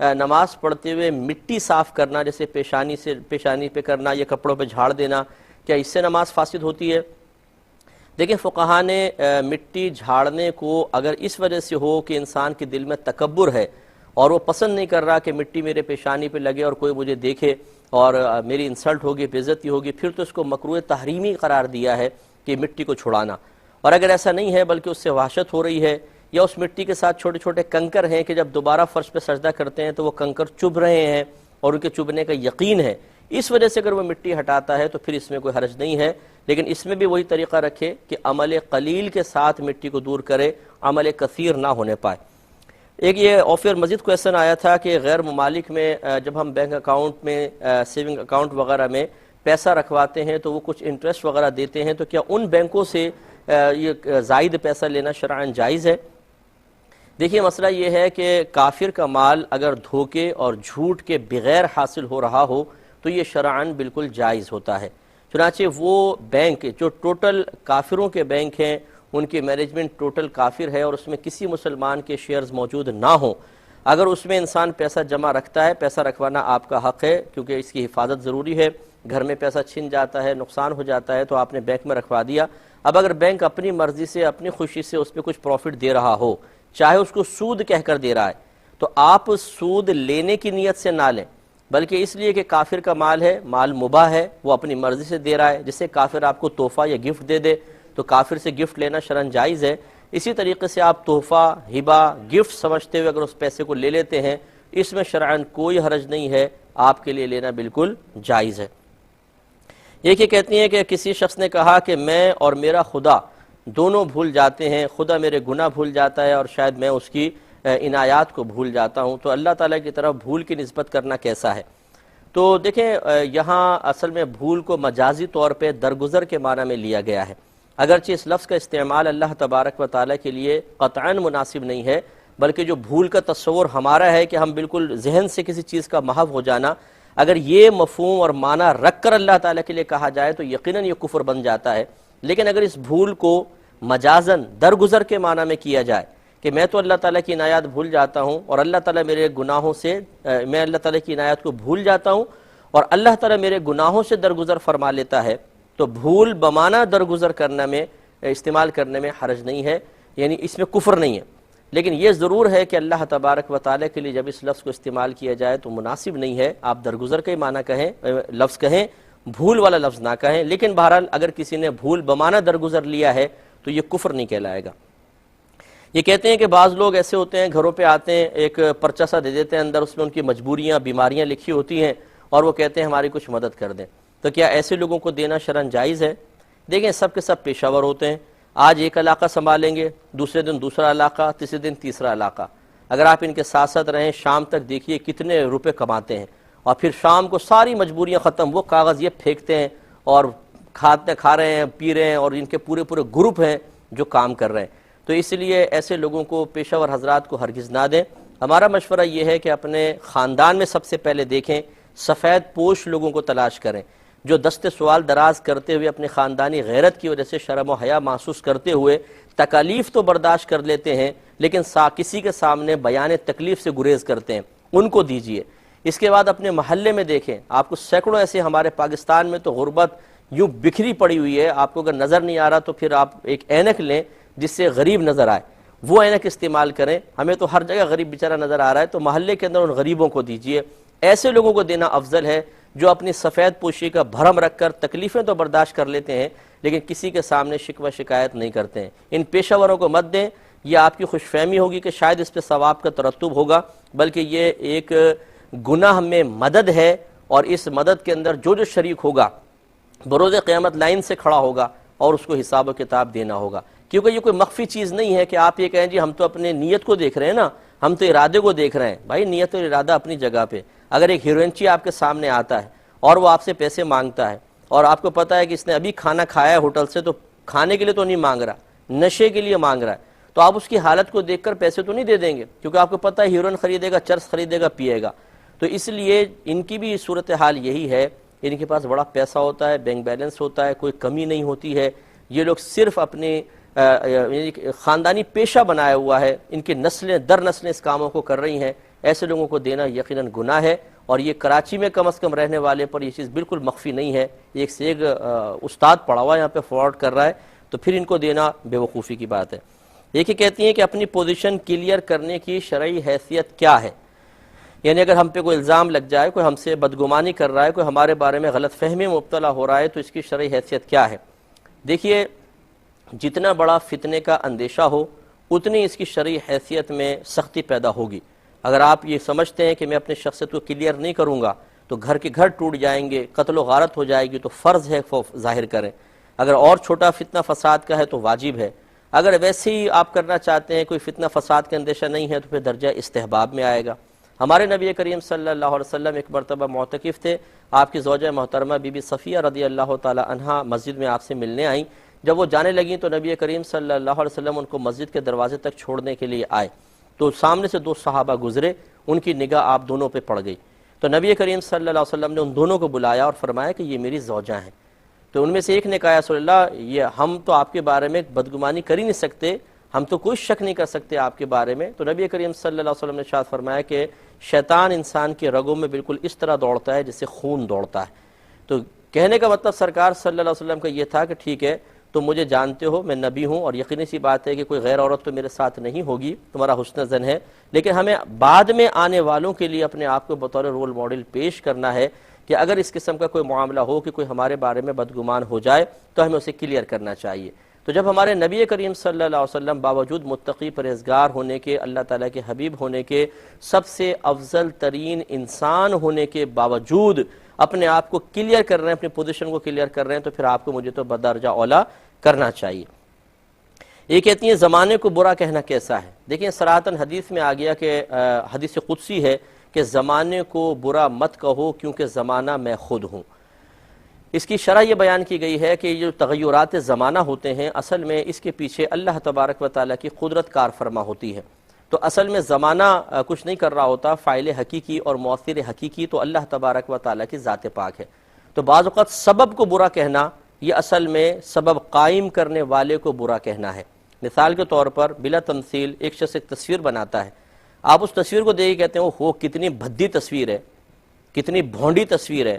نماز پڑھتے ہوئے مٹی صاف کرنا جیسے پیشانی پہ کرنا یا کپڑوں پہ جھاڑ دینا، کیا اس سے نماز فاسد ہوتی ہے؟ دیکھیں فقہا نے مٹی جھاڑنے کو اگر اس وجہ سے ہو کہ انسان کے دل میں تکبر ہے اور وہ پسند نہیں کر رہا کہ مٹی میرے پیشانی پہ لگے اور کوئی مجھے دیکھے اور میری انسلٹ ہوگی، بے عزتی ہوگی، پھر تو اس کو مکروہ تحریمی قرار دیا ہے کہ مٹی کو چھڑانا. اور اگر ایسا نہیں ہے بلکہ اس سے وحشت ہو رہی ہے یا اس مٹی کے ساتھ چھوٹے چھوٹے کنکر ہیں کہ جب دوبارہ فرش پہ سجدہ کرتے ہیں تو وہ کنکر چبھ رہے ہیں اور ان کے چبھنے کا یقین ہے، اس وجہ سے اگر وہ مٹی ہٹاتا ہے تو پھر اس میں کوئی حرج نہیں ہے، لیکن اس میں بھی وہی طریقہ رکھے کہ عمل قلیل کے ساتھ مٹی کو دور کرے، عمل کثیر نہ ہونے پائے۔ ایک یہ اور مزید کویشچن آیا تھا کہ غیر ممالک میں جب ہم بینک اکاؤنٹ میں سیونگ اکاؤنٹ وغیرہ میں پیسہ رکھواتے ہیں تو وہ کچھ انٹرسٹ وغیرہ دیتے ہیں، تو کیا ان بینکوں سے یہ زائد پیسہ لینا شرعاً جائز ہے؟ دیکھیے مسئلہ یہ ہے کہ کافر کا مال اگر دھوکے اور جھوٹ کے بغیر حاصل ہو رہا ہو تو یہ شرعاً بالکل جائز ہوتا ہے۔ چنانچہ وہ بینک جو ٹوٹل کافروں کے بینک ہیں، ان کی مینجمنٹ ٹوٹل کافر ہے اور اس میں کسی مسلمان کے شیئرز موجود نہ ہوں، اگر اس میں انسان پیسہ جمع رکھتا ہے، پیسہ رکھوانا آپ کا حق ہے کیونکہ اس کی حفاظت ضروری ہے، گھر میں پیسہ چھن جاتا ہے، نقصان ہو جاتا ہے تو آپ نے بینک میں رکھوا دیا۔ اب اگر بینک اپنی مرضی سے اپنی خوشی سے اس پہ کچھ پروفٹ دے رہا ہو، چاہے اس کو سود کہہ کر دے رہا ہے، تو آپ سود لینے کی نیت سے نہ لیں، بلکہ اس لیے کہ کافر کا مال ہے، مال مباح ہے، وہ اپنی مرضی سے دے رہا ہے، جسے کافر آپ کو تحفہ یا گفٹ دے دے تو کافر سے گفٹ لینا شرعاً جائز ہے۔ اسی طریقے سے آپ تحفہ، ہبہ، گفٹ سمجھتے ہوئے اگر اس پیسے کو لے لیتے ہیں، اس میں شرعاً کوئی حرج نہیں ہے، آپ کے لیے لینا بالکل جائز ہے۔ یہ کہتی ہیں کہ کسی شخص نے کہا کہ میں اور میرا خدا دونوں بھول جاتے ہیں، خدا میرے گناہ بھول جاتا ہے اور شاید میں اس کی عنایات کو بھول جاتا ہوں، تو اللہ تعالیٰ کی طرف بھول کی نسبت کرنا کیسا ہے؟ تو دیکھیں یہاں اصل میں بھول کو مجازی طور پہ درگزر کے معنی میں لیا گیا ہے، اگرچہ اس لفظ کا استعمال اللہ تبارک و تعالیٰ کے لیے قطعاً مناسب نہیں ہے، بلکہ جو بھول کا تصور ہمارا ہے کہ ہم بالکل ذہن سے کسی چیز کا محو ہو جانا، اگر یہ مفہوم اور معنی رکھ کر اللہ تعالیٰ کے لیے کہا جائے تو یقیناً یہ کفر بن جاتا ہے۔ لیکن اگر اس بھول کو مجازاً درگزر کے معنی میں کیا جائے کہ میں تو اللہ تعالیٰ کی عنایات بھول جاتا ہوں اور اللہ تعالیٰ میرے گناہوں سے میں اللہ تعالیٰ کی عنایات کو بھول جاتا ہوں اور اللہ تعالیٰ میرے گناہوں سے درگزر فرما لیتا ہے، تو بھول بمعنی درگزر کرنے میں استعمال کرنے میں حرج نہیں ہے، یعنی اس میں کفر نہیں ہے۔ لیکن یہ ضرور ہے کہ اللہ تبارک و تعالیٰ کے لیے جب اس لفظ کو استعمال کیا جائے تو مناسب نہیں ہے، آپ درگزر کا ہی معنی کہیں، لفظ کہیں، بھول والا لفظ نہ کہیں۔ لیکن بہرحال اگر کسی نے بھول بمعنی درگزر لیا ہے تو یہ کفر نہیں کہلائے گا۔ یہ کہتے ہیں کہ بعض لوگ ایسے ہوتے ہیں، گھروں پہ آتے ہیں، ایک پرچہ سا دے دیتے ہیں، اندر اس میں ان کی مجبوریاں، بیماریاں لکھی ہوتی ہیں اور وہ کہتے ہیں ہماری کچھ مدد کر دیں، تو کیا ایسے لوگوں کو دینا شرعاً جائز ہے؟ دیکھیں سب کے سب پیشہ ور ہوتے ہیں، آج ایک علاقہ سنبھالیں گے، دوسرے دن دوسرا علاقہ، تیسرے دن تیسرا علاقہ، اگر آپ ان کے ساتھ ساتھ رہیں شام تک دیکھیے کتنے روپے کماتے ہیں، اور پھر شام کو ساری مجبوریاں ختم، وہ کاغذ یہ پھینکتے ہیں اور کھا رہے ہیں، پی رہے ہیں، اور ان کے پورے گروپ ہیں جو کام کر رہے ہیں۔ تو اس لیے ایسے لوگوں کو پیشہ ور حضرات کو ہرگز نہ دیں۔ ہمارا مشورہ یہ ہے کہ اپنے خاندان میں سب سے پہلے دیکھیں، سفید پوش لوگوں کو تلاش کریں جو دست سوال دراز کرتے ہوئے اپنی خاندانی غیرت کی وجہ سے شرم و حیا محسوس کرتے ہوئے تکالیف تو برداشت کر لیتے ہیں لیکن کسی کے سامنے بیان تکلیف سے گریز کرتے ہیں، ان کو دیجئے۔ اس کے بعد اپنے محلے میں دیکھیں، آپ کو سینکڑوں ایسے، ہمارے پاکستان میں تو غربت یوں بکھری پڑی ہوئی ہے، آپ کو اگر نظر نہیں آ رہا تو پھر آپ ایک اینک لیں جس سے غریب نظر آئے، وہ اینک استعمال کریں۔ ہمیں تو ہر جگہ غریب بیچارہ نظر آ رہا ہے، تو محلے کے اندر ان غریبوں کو دیجئے۔ ایسے لوگوں کو دینا افضل ہے جو اپنی سفید پوشی کا بھرم رکھ کر تکلیفیں تو برداشت کر لیتے ہیں لیکن کسی کے سامنے شکوہ شکایت نہیں کرتے ہیں۔ ان پیشہ وروں کو مت دیں، یہ آپ کی خوش فہمی ہوگی کہ شاید اس پہ ثواب کا ترتب ہوگا، بلکہ یہ ایک گناہ میں مدد ہے، اور اس مدد کے اندر جو شریک ہوگا بروز قیامت لائن سے کھڑا ہوگا اور اس کو حساب و کتاب دینا ہوگا، کیونکہ یہ کوئی مخفی چیز نہیں ہے کہ آپ یہ کہیں جی ہم تو اپنے نیت کو دیکھ رہے ہیں نا، ہم تو ارادے کو دیکھ رہے ہیں۔ بھائی نیت اور ارادہ اپنی جگہ پہ، اگر ایک ہیروئنچی آپ کے سامنے آتا ہے اور وہ آپ سے پیسے مانگتا ہے اور آپ کو پتا ہے کہ اس نے ابھی کھانا کھایا ہے ہوٹل سے، تو کھانے کے لیے تو نہیں مانگ رہا، نشے کے لیے مانگ رہا ہے، تو آپ اس کی حالت کو دیکھ کر پیسے تو نہیں دے دیں گے، کیونکہ آپ کو پتا ہے ہیروئن خریدے گا، چرس خریدے گا، پیے گا۔ تو اس لیے ان کی بھی صورتحال یہی ہے، ان کے پاس بڑا پیسہ ہوتا ہے، بینک بیلنس ہوتا ہے، کوئی کمی نہیں ہوتی ہے، یہ لوگ صرف اپنی خاندانی پیشہ بنایا ہوا ہے، ان کی نسلیں در نسلیں اس کاموں کو کر رہی ہیں، ایسے لوگوں کو دینا یقیناً گناہ ہے، اور یہ کراچی میں کم از کم رہنے والے پر یہ چیز بالکل مخفی نہیں ہے۔ ایک سے ایک استاد پڑھا ہوا یہاں پہ فراڈ کر رہا ہے، تو پھر ان کو دینا بے وقوفی کی بات ہے۔ یہ کہتی ہیں کہ اپنی پوزیشن کلیئر کرنے کی شرعی حیثیت کیا ہے، یعنی اگر ہم پہ کوئی الزام لگ جائے، کوئی ہم سے بدگمانی کر رہا ہے، کوئی ہمارے بارے میں غلط فہمی میں مبتلا ہو رہا ہے، تو اس کی شرعی حیثیت کیا ہے؟ دیکھیے جتنا بڑا فتنے کا اندیشہ ہو اتنی اس کی شرعی حیثیت میں سختی پیدا ہوگی۔ اگر آپ یہ سمجھتے ہیں کہ میں اپنی شخصیت کو کلیئر نہیں کروں گا تو گھر کے گھر ٹوٹ جائیں گے، قتل و غارت ہو جائے گی، تو فرض ہے ظاہر کریں۔ اگر اور چھوٹا فتنہ فساد کا ہے تو واجب ہے۔ اگر ویسے ہی آپ کرنا چاہتے ہیں، کوئی فتنہ فساد کا اندیشہ نہیں ہے، تو پھر درجہ استحباب میں آئے گا۔ ہمارے نبی کریم صلی اللہ علیہ وسلم ایک مرتبہ معتکف تھے، آپ کی زوجہ محترمہ بی بی صفیہ رضی اللہ تعالی عنہا مسجد میں آپ سے ملنے آئیں۔ جب وہ جانے لگیں تو نبی کریم صلی اللہ علیہ وسلم ان کو مسجد کے دروازے تک چھوڑنے کے لیے آئے، تو سامنے سے دو صحابہ گزرے، ان کی نگاہ آپ دونوں پہ پڑ گئی، تو نبی کریم صلی اللہ علیہ وسلم نے ان دونوں کو بلایا اور فرمایا کہ یہ میری زوجہ ہیں۔ تو ان میں سے ایک نے کہا یا رسول اللہ، یہ ہم تو آپ کے بارے میں بدگمانی کر ہی نہیں سکتے، ہم تو کوئی شک نہیں کر سکتے آپ کے بارے میں۔ تو نبی کریم صلی اللہ علیہ وسلم نے ارشاد فرمایا کہ شیطان انسان کی رگوں میں بالکل اس طرح دوڑتا ہے جیسے خون دوڑتا ہے۔ تو کہنے کا مطلب سرکار صلی اللہ علیہ وسلم کا یہ تھا کہ ٹھیک ہے، تم مجھے جانتے ہو، میں نبی ہوں، اور یقینی سی بات ہے کہ کوئی غیر عورت تو میرے ساتھ نہیں ہوگی، تمہارا حسن زن ہے، لیکن ہمیں بعد میں آنے والوں کے لیے اپنے آپ کو بطور رول ماڈل پیش کرنا ہے کہ اگر اس قسم کا کوئی معاملہ ہو کہ کوئی ہمارے بارے میں بدگمان ہو جائے تو ہمیں اسے کلیئر کرنا چاہیے۔ تو جب ہمارے نبی کریم صلی اللہ علیہ وسلم باوجود متقی پرہیزگار ہونے کے، اللہ تعالیٰ کے حبیب ہونے کے، سب سے افضل ترین انسان ہونے کے باوجود اپنے آپ کو کلیئر کر رہے ہیں، اپنی پوزیشن کو کلیئر کر رہے ہیں، تو پھر آپ کو مجھے تو بدرجہ اولا کرنا چاہیے۔ یہ کہتی ہیں زمانے کو برا کہنا کیسا ہے؟ دیکھیں صراحتاً حدیث میں آ گیا کہ حدیث قدسی ہے کہ زمانے کو برا مت کہو کیونکہ زمانہ میں خود ہوں۔ اس کی شرح یہ بیان کی گئی ہے کہ یہ جو تغیرات زمانہ ہوتے ہیں، اصل میں اس کے پیچھے اللہ تبارک و تعالیٰ کی قدرت کار فرما ہوتی ہے۔ تو اصل میں زمانہ کچھ نہیں کر رہا ہوتا، فاعل حقیقی اور مؤثر حقیقی تو اللہ تبارک و تعالیٰ کی ذات پاک ہے۔ تو بعض اوقات سبب کو برا کہنا، یہ اصل میں سبب قائم کرنے والے کو برا کہنا ہے۔ مثال کے طور پر بلا تمثیل ایک شخص ایک تصویر بناتا ہے، آپ اس تصویر کو دیکھ کے کہتے ہیں وہ کتنی بھدی تصویر ہے، کتنی بھونڈی تصویر ہے۔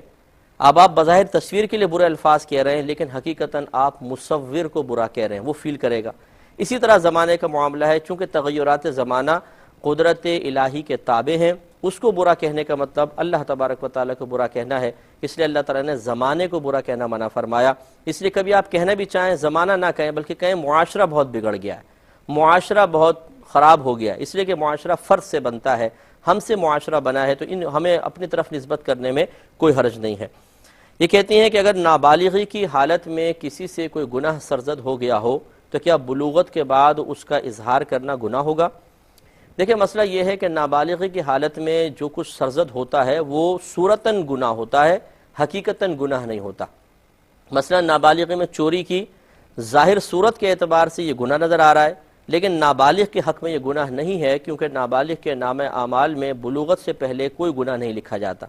اب آپ بظاہر تصویر کے لیے برے الفاظ کہہ رہے ہیں، لیکن حقیقتاً آپ مصور کو برا کہہ رہے ہیں، وہ فیل کرے گا۔ اسی طرح زمانے کا معاملہ ہے، چونکہ تغیرات زمانہ قدرت الہی کے تابع ہیں، اس کو برا کہنے کا مطلب اللہ تبارک و تعالیٰ کو برا کہنا ہے، اس لیے اللہ تعالیٰ نے زمانے کو برا کہنا منع فرمایا۔ اس لیے کبھی آپ کہنا بھی چاہیں زمانہ نہ کہیں، بلکہ کہیں معاشرہ بہت بگڑ گیا ہے، معاشرہ بہت خراب ہو گیا، اس لیے کہ معاشرہ فرد سے بنتا ہے، ہم سے معاشرہ بنا ہے، تو ہمیں اپنی طرف نسبت کرنے میں کوئی حرج نہیں ہے۔ یہ کہتی ہیں کہ اگر نابالغی کی حالت میں کسی سے کوئی گناہ سرزد ہو گیا ہو تو کیا بلوغت کے بعد اس کا اظہار کرنا گناہ ہوگا؟ دیکھیں مسئلہ یہ ہے کہ نابالغی کی حالت میں جو کچھ سرزد ہوتا ہے وہ صورتاً گناہ ہوتا ہے، حقیقتاً گناہ نہیں ہوتا۔ مثلا نابالغی میں چوری کی ظاہر صورت کے اعتبار سے یہ گناہ نظر آ رہا ہے، لیکن نابالغ کے حق میں یہ گناہ نہیں ہے، کیونکہ نابالغ کے نامہ اعمال میں بلوغت سے پہلے کوئی گناہ نہیں لکھا جاتا۔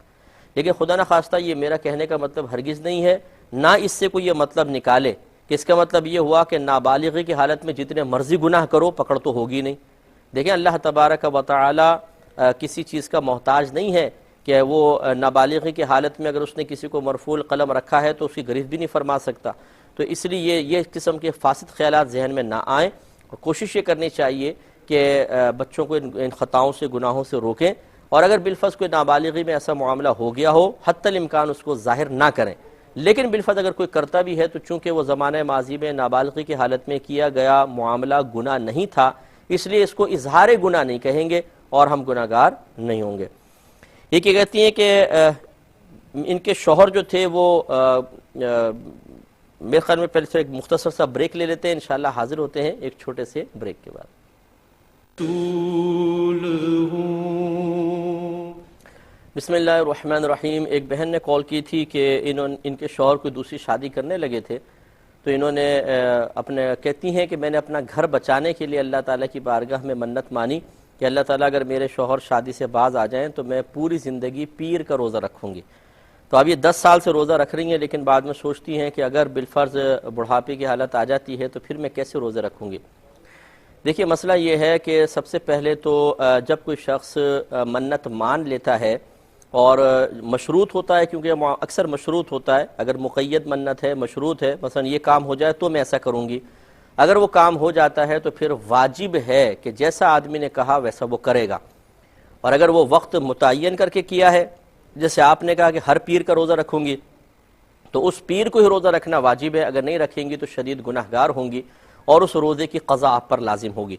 لیکن خدا نخواستہ یہ میرا کہنے کا مطلب ہرگز نہیں ہے، نہ اس سے کوئی یہ مطلب نکالے کہ اس کا مطلب یہ ہوا کہ نابالغی کی حالت میں جتنے مرضی گناہ کرو پکڑ تو ہوگی نہیں۔ دیکھیں اللہ تبارک و تعالی کسی چیز کا محتاج نہیں ہے کہ وہ نابالغی کی حالت میں اگر اس نے کسی کو مرفوع القلم رکھا ہے تو اس کی گرفت بھی نہیں فرما سکتا۔ تو اس لیے یہ قسم کے فاسد خیالات ذہن میں نہ آئیں، اور کوشش یہ کرنی چاہیے کہ بچوں کو ان خطاؤں سے گناہوں سے روکیں، اور اگر بالفرض کوئی نابالغی میں ایسا معاملہ ہو گیا ہو حتی الامکان اس کو ظاہر نہ کریں، لیکن بالفرض اگر کوئی کرتا بھی ہے تو چونکہ وہ زمانہ ماضی میں نابالغی کی حالت میں کیا گیا معاملہ گناہ نہیں تھا، اس لیے اس کو اظہار گناہ نہیں کہیں گے اور ہم گناہ گار نہیں ہوں گے۔ یہ کہ کہتی ہیں کہ ان کے شوہر جو تھے وہ میرے خیال میں پہلے سے ایک مختصر سا بریک لے لیتے ہیں، انشاءاللہ حاضر ہوتے ہیں ایک چھوٹے سے بریک کے بعد۔ بسم اللہ الرحمن الرحیم۔ ایک بہن نے کال کی تھی کہ ان کے شوہر کوئی دوسری شادی کرنے لگے تھے، تو انہوں نے کہتی ہیں کہ میں نے اپنا گھر بچانے کے لیے اللہ تعالیٰ کی بارگاہ میں منت مانی کہ اللہ تعالیٰ اگر میرے شوہر شادی سے باز آ جائیں تو میں پوری زندگی پیر کا روزہ رکھوں گی۔ تو اب یہ 10 سال سے روزہ رکھ رہی ہیں، لیکن بعد میں سوچتی ہیں کہ اگر بالفرض بڑھاپے کی حالت آ جاتی ہے تو پھر میں کیسے روزے رکھوں گی؟ دیکھیے مسئلہ یہ ہے کہ سب سے پہلے تو جب کوئی شخص منت مان لیتا ہے اور مشروط ہوتا ہے، کیونکہ اکثر مشروط ہوتا ہے، اگر مقید منت ہے مشروط ہے، مثلا یہ کام ہو جائے تو میں ایسا کروں گی، اگر وہ کام ہو جاتا ہے تو پھر واجب ہے کہ جیسا آدمی نے کہا ویسا وہ کرے گا۔ اور اگر وہ وقت متعین کر کے کیا ہے، جیسے آپ نے کہا کہ ہر پیر کا روزہ رکھوں گی، تو اس پیر کو ہی روزہ رکھنا واجب ہے، اگر نہیں رکھیں گی تو شدید گناہ گار ہوں گی اور اس روزے کی قضا آپ پر لازم ہوگی۔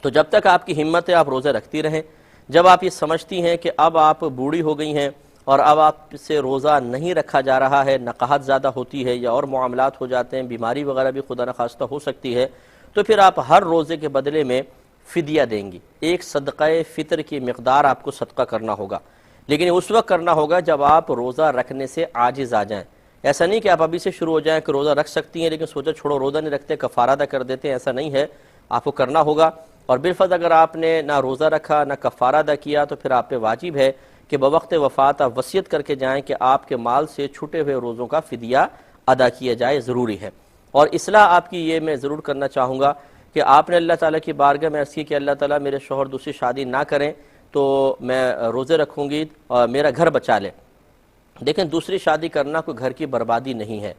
تو جب تک آپ کی ہمت ہے آپ روزے رکھتی رہیں، جب آپ یہ سمجھتی ہیں کہ اب آپ بوڑھی ہو گئی ہیں اور اب آپ سے روزہ نہیں رکھا جا رہا ہے، نقاہت زیادہ ہوتی ہے یا اور معاملات ہو جاتے ہیں، بیماری وغیرہ بھی خدا نخواستہ ہو سکتی ہے، تو پھر آپ ہر روزے کے بدلے میں فدیہ دیں گی، ایک صدقہ فطر کی مقدار آپ کو صدقہ کرنا ہوگا، لیکن اس وقت کرنا ہوگا جب آپ روزہ رکھنے سے عاجز آ جائیں۔ ایسا نہیں کہ آپ ابھی سے شروع ہو جائیں کہ روزہ رکھ سکتی ہیں لیکن سوچا چھوڑو روزہ نہیں رکھتے، کفارہ ادا کر دیتے ہیں، ایسا نہیں ہے، آپ کو کرنا ہوگا۔ اور بالفرض اگر آپ نے نہ روزہ رکھا نہ کفارہ ادا کیا تو پھر آپ پہ واجب ہے کہ بوقت وفات آپ وصیت کر کے جائیں کہ آپ کے مال سے چھوٹے ہوئے روزوں کا فدیہ ادا کیا جائے، ضروری ہے۔ اور اصلاح آپ کی یہ میں ضرور کرنا چاہوں گا کہ آپ نے اللہ تعالیٰ کی بارگاہ میں عرض کی کہ اللہ تعالیٰ میرے شوہر دوسری شادی نہ کریں تو میں روزے رکھوں گی اور میرا گھر بچا لے۔ دیکھیں دوسری شادی کرنا کوئی گھر کی بربادی نہیں ہے،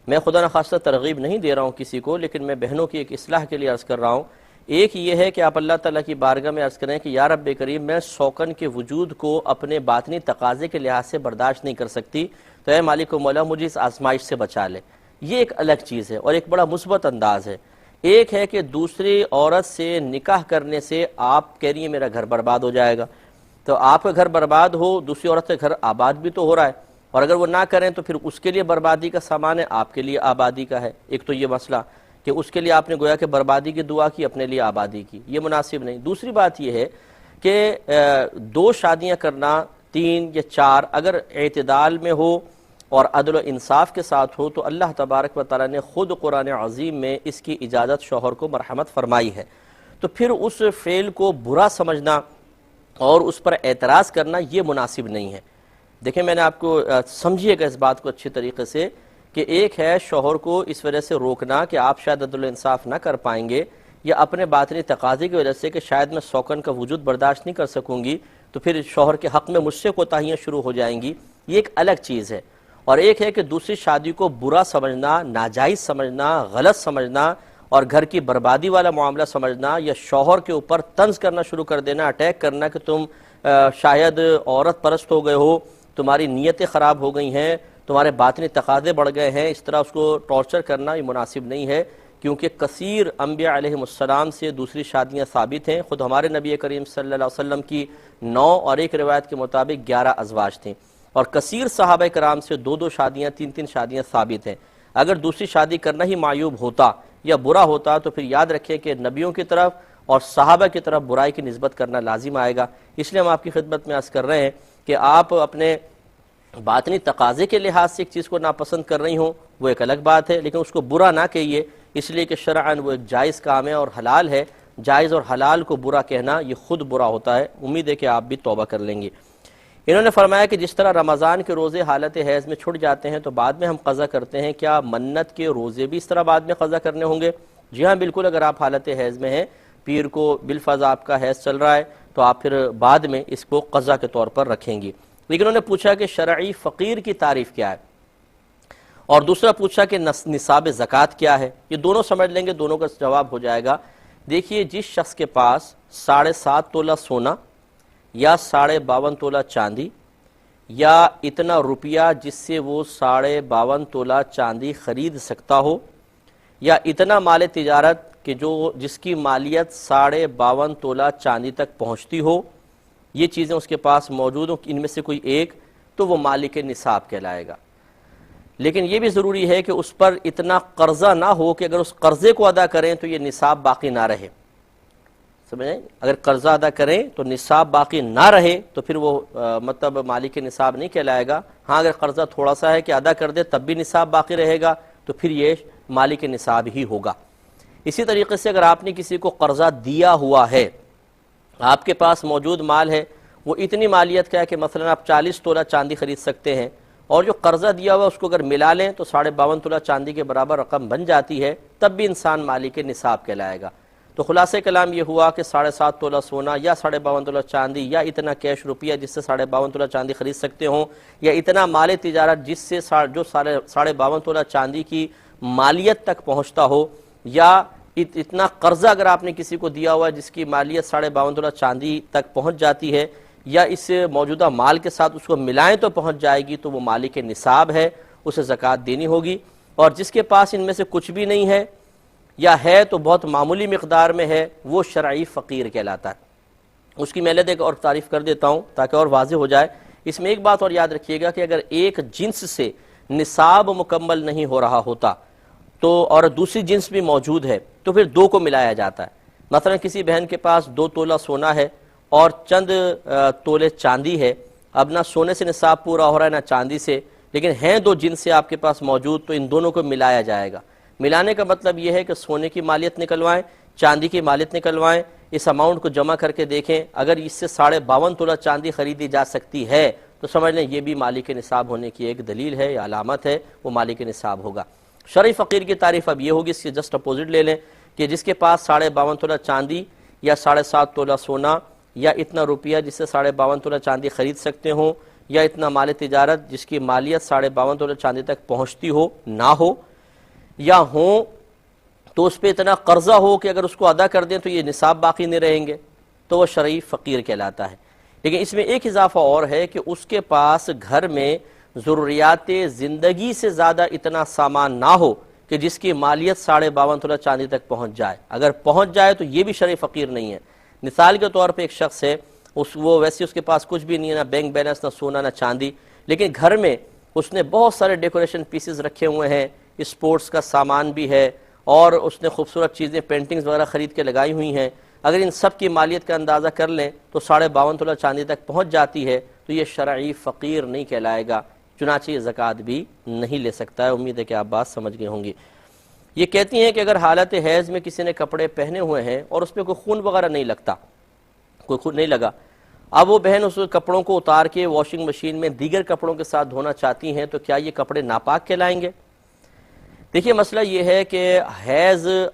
میں خدا نخواستہ ترغیب نہیں دے رہا ہوں کسی کو، لیکن میں بہنوں کی ایک اصلاح کے لیے عرض کر رہا ہوں۔ ایک یہ ہے کہ آپ اللہ تعالیٰ کی بارگاہ میں عرض کریں کہ یا رب کریم میں شوکن کے وجود کو اپنے باطنی تقاضے کے لحاظ سے برداشت نہیں کر سکتی، تو اے مالک و مولا مجھے اس آزمائش سے بچا لے۔ یہ ایک الگ چیز ہے اور ایک بڑا مثبت انداز ہے۔ ایک ہے کہ دوسری عورت سے نکاح کرنے سے آپ کہہ رہی ہیں میرا گھر برباد ہو جائے گا، تو آپ کا گھر برباد ہو، دوسری عورت سے گھر آباد بھی تو ہو رہا ہے، اور اگر وہ نہ کریں تو پھر اس کے لیے بربادی کا سامان ہے، آپ کے لیے آبادی کا ہے۔ ایک تو یہ مسئلہ کہ اس کے لیے آپ نے گویا کہ بربادی کی دعا کی، اپنے لیے آبادی کی، یہ مناسب نہیں۔ دوسری بات یہ ہے کہ دو شادیاں کرنا، 3 یا 4 اگر اعتدال میں ہو اور عدل و انصاف کے ساتھ ہو تو اللہ تبارک و تعالیٰ نے خود قرآن عظیم میں اس کی اجازت شوہر کو مرحمت فرمائی ہے، تو پھر اس فعل کو برا سمجھنا اور اس پر اعتراض کرنا یہ مناسب نہیں ہے۔ دیکھیں میں نے آپ کو سمجھیے گا اس بات کو اچھی طریقے سے کہ ایک ہے شوہر کو اس وجہ سے روکنا کہ آپ شاید عدل و انصاف نہ کر پائیں گے، یا اپنے باطنی تقاضے کی وجہ سے کہ شاید میں سوکن کا وجود برداشت نہیں کر سکوں گی تو پھر شوہر کے حق میں مجھ سے کوتاہیاں شروع ہو جائیں گی، یہ ایک الگ چیز ہے۔ اور ایک ہے کہ دوسری شادی کو برا سمجھنا، ناجائز سمجھنا، غلط سمجھنا اور گھر کی بربادی والا معاملہ سمجھنا، یا شوہر کے اوپر طنز کرنا شروع کر دینا، اٹیک کرنا کہ تم شاید عورت پرست ہو گئے ہو، تمہاری نیتیں خراب ہو گئی ہیں، تمہارے باطنی تقاضے بڑھ گئے ہیں، اس طرح اس کو ٹارچر کرنا یہ مناسب نہیں ہے، کیونکہ کثیر انبیاء علیہ السلام سے دوسری شادیاں ثابت ہیں۔ خود ہمارے نبی کریم صلی اللہ علیہ وسلم کی 9 اور ایک روایت کے مطابق 11 ازواج تھیں، اور کثیر صحابہ کرام سے 2 شادیاں 3 شادیاں ثابت ہیں۔ اگر دوسری شادی کرنا ہی معیوب ہوتا یا برا ہوتا تو پھر یاد رکھیں کہ نبیوں کی طرف اور صحابہ کی طرف برائی کی نسبت کرنا لازم آئے گا۔ اس لیے ہم آپ کی خدمت میں عرض کر رہے ہیں کہ آپ اپنے باطنی تقاضے کے لحاظ سے ایک چیز کو ناپسند کر رہی ہوں وہ ایک الگ بات ہے، لیکن اس کو برا نہ کہیے، اس لیے کہ شرعاً وہ ایک جائز کام ہے اور حلال ہے۔ جائز اور حلال کو برا کہنا یہ خود برا ہوتا ہے۔ امید ہے کہ آپ بھی توبہ کر لیں گے۔ انہوں نے فرمایا کہ جس طرح رمضان کے روزے حالت حیض میں چھٹ جاتے ہیں تو بعد میں ہم قضا کرتے ہیں، کیا منت کے روزے بھی اس طرح بعد میں قضا کرنے ہوں گے؟ جی ہاں بالکل، اگر آپ حالت حیض میں ہیں، پیر کو بالفرض آپ کا حیض چل رہا ہے تو آپ پھر بعد میں اس کو قضا کے طور پر رکھیں گی۔ لیکن انہوں نے پوچھا کہ شرعی فقیر کی تعریف کیا ہے، اور دوسرا پوچھا کہ نصاب زکوٰۃ کیا ہے۔ یہ دونوں سمجھ لیں گے، دونوں کا جواب ہو جائے گا۔ دیکھیے جس شخص کے پاس 7.5 تولہ سونا یا 52.5 تولہ چاندی یا اتنا روپیہ جس سے وہ 52.5 تولہ چاندی خرید سکتا ہو، یا اتنا مال تجارت کہ جس کی مالیت 52.5 تولہ چاندی تک پہنچتی ہو، یہ چیزیں اس کے پاس موجود ہوں، ان میں سے کوئی ایک، تو وہ مالک نصاب کہلائے گا۔ لیکن یہ بھی ضروری ہے کہ اس پر اتنا قرضہ نہ ہو کہ اگر اس قرضے کو ادا کریں تو یہ نصاب باقی نہ رہے، سمجھیں؟ اگر قرضہ ادا کریں تو نصاب باقی نہ رہے تو پھر وہ مطلب مالک نصاب نہیں کہلائے گا۔ ہاں اگر قرضہ تھوڑا سا ہے کہ ادا کر دے تب بھی نصاب باقی رہے گا تو پھر یہ مالک نصاب ہی ہوگا۔ اسی طریقے سے اگر آپ نے کسی کو قرضہ دیا ہوا ہے، آپ کے پاس موجود مال ہے، وہ اتنی مالیت کا ہے کہ مثلا آپ 40 تولہ چاندی خرید سکتے ہیں، اور جو قرضہ دیا ہوا اس کو اگر ملا لیں تو 52.5 تولہ چاندی کے برابر رقم بن جاتی ہے، تب بھی انسان مالک نصاب کہلائے گا۔ تو خلاصہ کلام یہ ہوا کہ 7.5 تولہ سونا یا 52.5 تولہ چاندی یا اتنا کیش روپیہ جس سے 52.5 تولہ چاندی خرید سکتے ہوں، یا اتنا مال تجارت جس سے جو 52.5 تولہ چاندی کی مالیت تک پہنچتا ہو، یا اتنا قرضہ اگر آپ نے کسی کو دیا ہوا ہے جس کی مالیت 52.5 تولہ چاندی تک پہنچ جاتی ہے، یا اس موجودہ مال کے ساتھ اس کو ملائیں تو پہنچ جائے گی، تو وہ مالک نصاب ہے، اسے زکوٰۃ دینی ہوگی۔ اور جس کے پاس ان میں سے کچھ بھی نہیں ہے یا ہے تو بہت معمولی مقدار میں ہے، وہ شرعی فقیر کہلاتا ہے۔ اس کی میں ایک اور تعریف کر دیتا ہوں تاکہ اور واضح ہو جائے۔ اس میں ایک بات اور یاد رکھیے گا کہ اگر ایک جنس سے نصاب مکمل نہیں ہو رہا ہوتا تو اور دوسری جنس بھی موجود ہے تو پھر دو کو ملایا جاتا ہے. مثلا کسی بہن کے پاس 2 تولہ سونا ہے اور چند تولے چاندی ہے. اب نہ سونے سے نصاب پورا ہو رہا ہے نہ چاندی سے، لیکن ہیں 2 جنس سے آپ کے پاس موجود، تو ان دونوں کو ملایا جائے گا. ملانے کا مطلب یہ ہے کہ سونے کی مالیت نکلوائیں، چاندی کی مالیت نکلوائیں، اس اماؤنٹ کو جمع کر کے دیکھیں. اگر اس سے 52.5 تولہ چاندی خریدی جا سکتی ہے تو سمجھ لیں یہ بھی مالک نصاب ہونے کی ایک دلیل ہے یا علامت ہے، وہ مالک نصاب ہوگا. شرعی فقیر کی تعریف اب یہ ہوگی، اس کے جسٹ اپوزٹ لے لیں کہ جس کے پاس 52.5 تولہ چاندی یا 7.5 تولہ سونا یا اتنا روپیہ جس سے 52.5 تولہ چاندی خرید سکتے ہوں، یا اتنا مال تجارت جس کی مالیت 52.5 تولہ چاندی تک پہنچتی ہو نہ ہو، یا ہوں تو اس پہ اتنا قرضہ ہو کہ اگر اس کو ادا کر دیں تو یہ نصاب باقی نہیں رہیں گے، تو وہ شرعی فقیر کہلاتا ہے. لیکن اس میں ایک اضافہ اور ہے کہ اس کے پاس گھر میں ضروریات زندگی سے زیادہ اتنا سامان نہ ہو کہ جس کی مالیت 52.5 تولہ چاندی تک پہنچ جائے. اگر پہنچ جائے تو یہ بھی شرعی فقیر نہیں ہے. مثال کے طور پہ ایک شخص ہے، وہ ویسے اس کے پاس کچھ بھی نہیں ہے، نہ بینک بیلنس، نہ سونا، نہ چاندی، لیکن گھر میں اس نے بہت سارے ڈیکوریشن پیسز رکھے ہوئے ہیں، اسپورٹس کا سامان بھی ہے، اور اس نے خوبصورت چیزیں پینٹنگز وغیرہ خرید کے لگائی ہوئی ہیں. اگر ان سب کی مالیت کا اندازہ کر لیں تو 52.5 تولہ چاندی تک پہنچ جاتی ہے، تو یہ شرعی فقیر نہیں کہلائے گا، چنانچہ یہ زکوٰۃ بھی نہیں لے سکتا ہے. امید ہے کہ آپ بات سمجھ گئے ہوں گی. یہ کہتی ہیں کہ اگر حالت حیض میں کسی نے کپڑے پہنے ہوئے ہیں اور اس پہ کوئی خون وغیرہ نہیں لگتا، کوئی خون نہیں لگا، اب وہ بہن اس کپڑوں کو اتار کے واشنگ مشین میں دیگر کپڑوں کے ساتھ دھونا چاہتی ہیں، تو کیا یہ کپڑے ناپاک کہلائیں گے؟ دیکھیے مسئلہ یہ ہے کہ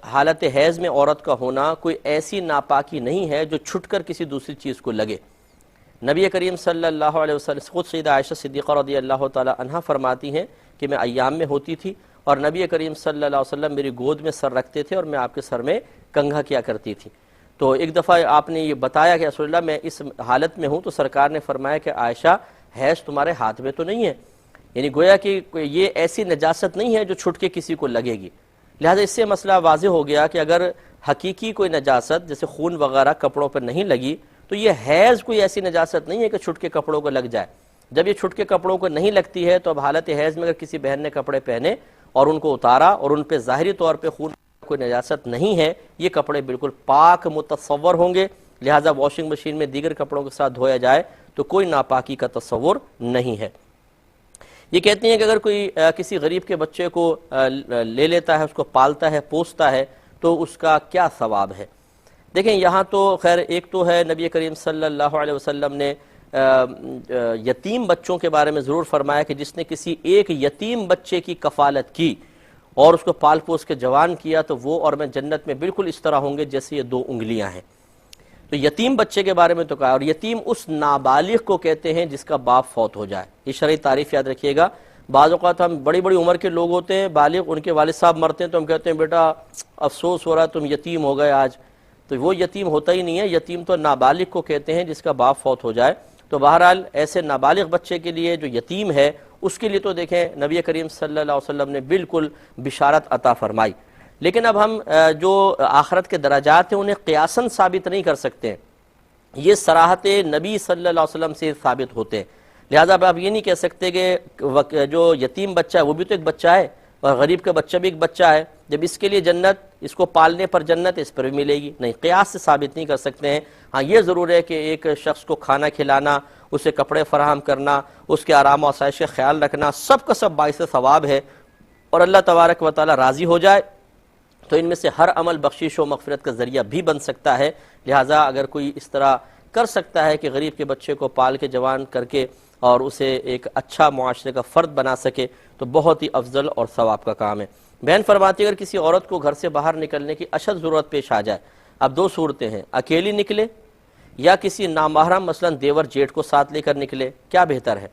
حالت حیض میں عورت کا ہونا کوئی ایسی ناپاکی نہیں ہے جو چھٹ کر کسی دوسری چیز کو لگے. نبی کریم صلی اللہ علیہ وسلم، خود سیدہ عائشہ صدیقہ رضی اللہ تعالی عنہا فرماتی ہیں کہ میں ایام میں ہوتی تھی اور نبی کریم صلی اللہ علیہ وسلم میری گود میں سر رکھتے تھے اور میں آپ کے سر میں کنگھا کیا کرتی تھی. تو ایک دفعہ آپ نے یہ بتایا کہ رسول اللہ میں اس حالت میں ہوں، تو سرکار نے فرمایا کہ عائشہ حیض تمہارے ہاتھ میں تو نہیں ہے، یعنی گویا کہ یہ ایسی نجاست نہیں ہے جو چھٹ کے کسی کو لگے گی. لہٰذا اس سے مسئلہ واضح ہو گیا کہ اگر حقیقی کوئی نجاست جیسے خون وغیرہ کپڑوں پر نہیں لگی تو یہ حیض کوئی ایسی نجاست نہیں ہے کہ چھٹ کے کپڑوں کو لگ جائے. جب یہ چھٹ کے کپڑوں کو نہیں لگتی ہے تو اب حالت حیض میں اگر کسی بہن نے کپڑے پہنے اور ان کو اتارا اور ان پہ ظاہری طور پہ خون کوئی نجاست نہیں ہے، یہ کپڑے بالکل پاک متصور ہوں گے. لہٰذا واشنگ مشین میں دیگر کپڑوں کے ساتھ دھویا جائے تو کوئی ناپاکی کا تصور نہیں ہے. یہ کہتی ہیں کہ اگر کوئی کسی غریب کے بچے کو لے لیتا ہے، اس کو پالتا ہے، پوستا ہے، تو اس کا کیا ثواب ہے؟ دیکھیں یہاں تو خیر ایک تو ہے نبی کریم صلی اللہ علیہ وسلم نے یتیم بچوں کے بارے میں ضرور فرمایا کہ جس نے کسی ایک یتیم بچے کی کفالت کی اور اس کو پال پوس کے جوان کیا تو وہ اور میں جنت میں بالکل اس طرح ہوں گے جیسے یہ 2 انگلیاں ہیں. تو یتیم بچے کے بارے میں تو کہا، اور یتیم اس نابالغ کو کہتے ہیں جس کا باپ فوت ہو جائے. یہ شرعی تعریف یاد رکھیے گا. بعض اوقات ہم بڑی بڑی عمر کے لوگ ہوتے ہیں بالغ، ان کے والد صاحب مرتے ہیں تو ہم کہتے ہیں بیٹا افسوس ہو رہا ہے تم یتیم ہو گئے آج. تو وہ یتیم ہوتا ہی نہیں ہے، یتیم تو نابالغ کو کہتے ہیں جس کا باپ فوت ہو جائے. تو بہرحال ایسے نابالغ بچے کے لیے جو یتیم ہے اس کے لیے تو دیکھیں نبی کریم صلی اللہ علیہ وسلم نے بالکل بشارت عطا فرمائی. لیکن اب ہم جو آخرت کے درجات ہیں انہیں قیاساً ثابت نہیں کر سکتے ہیں، یہ صراحت نبی صلی اللہ علیہ وسلم سے ثابت ہوتے ہیں. لہٰذا اب آپ یہ نہیں کہہ سکتے کہ جو یتیم بچہ ہے وہ بھی تو ایک بچہ ہے اور غریب کا بچہ بھی ایک بچہ ہے، جب اس کے لیے جنت، اس کو پالنے پر جنت، اس پر بھی ملے گی. نہیں، قیاس سے ثابت نہیں کر سکتے ہیں. ہاں یہ ضرور ہے کہ ایک شخص کو کھانا کھلانا، اسے کپڑے فراہم کرنا، اس کے آرام و آسائش کا خیال رکھنا، سب کا سب باعث ثواب ہے، اور اللہ تبارک و تعالی راضی ہو جائے تو ان میں سے ہر عمل بخشش و مغفرت کا ذریعہ بھی بن سکتا ہے. لہٰذا اگر کوئی اس طرح کر سکتا ہے کہ غریب کے بچے کو پال کے جوان کر کے اور اسے ایک اچھا معاشرے کا فرد بنا سکے تو بہت ہی افضل اور ثواب کا کام ہے. بہن فرماتی اگر کسی عورت کو گھر سے باہر نکلنے کی اشد ضرورت پیش آ جائے، اب 2 صورتیں ہیں، اکیلی نکلے یا کسی نامحرم مثلا دیور جیٹھ کو ساتھ لے کر نکلے، کیا بہتر ہے؟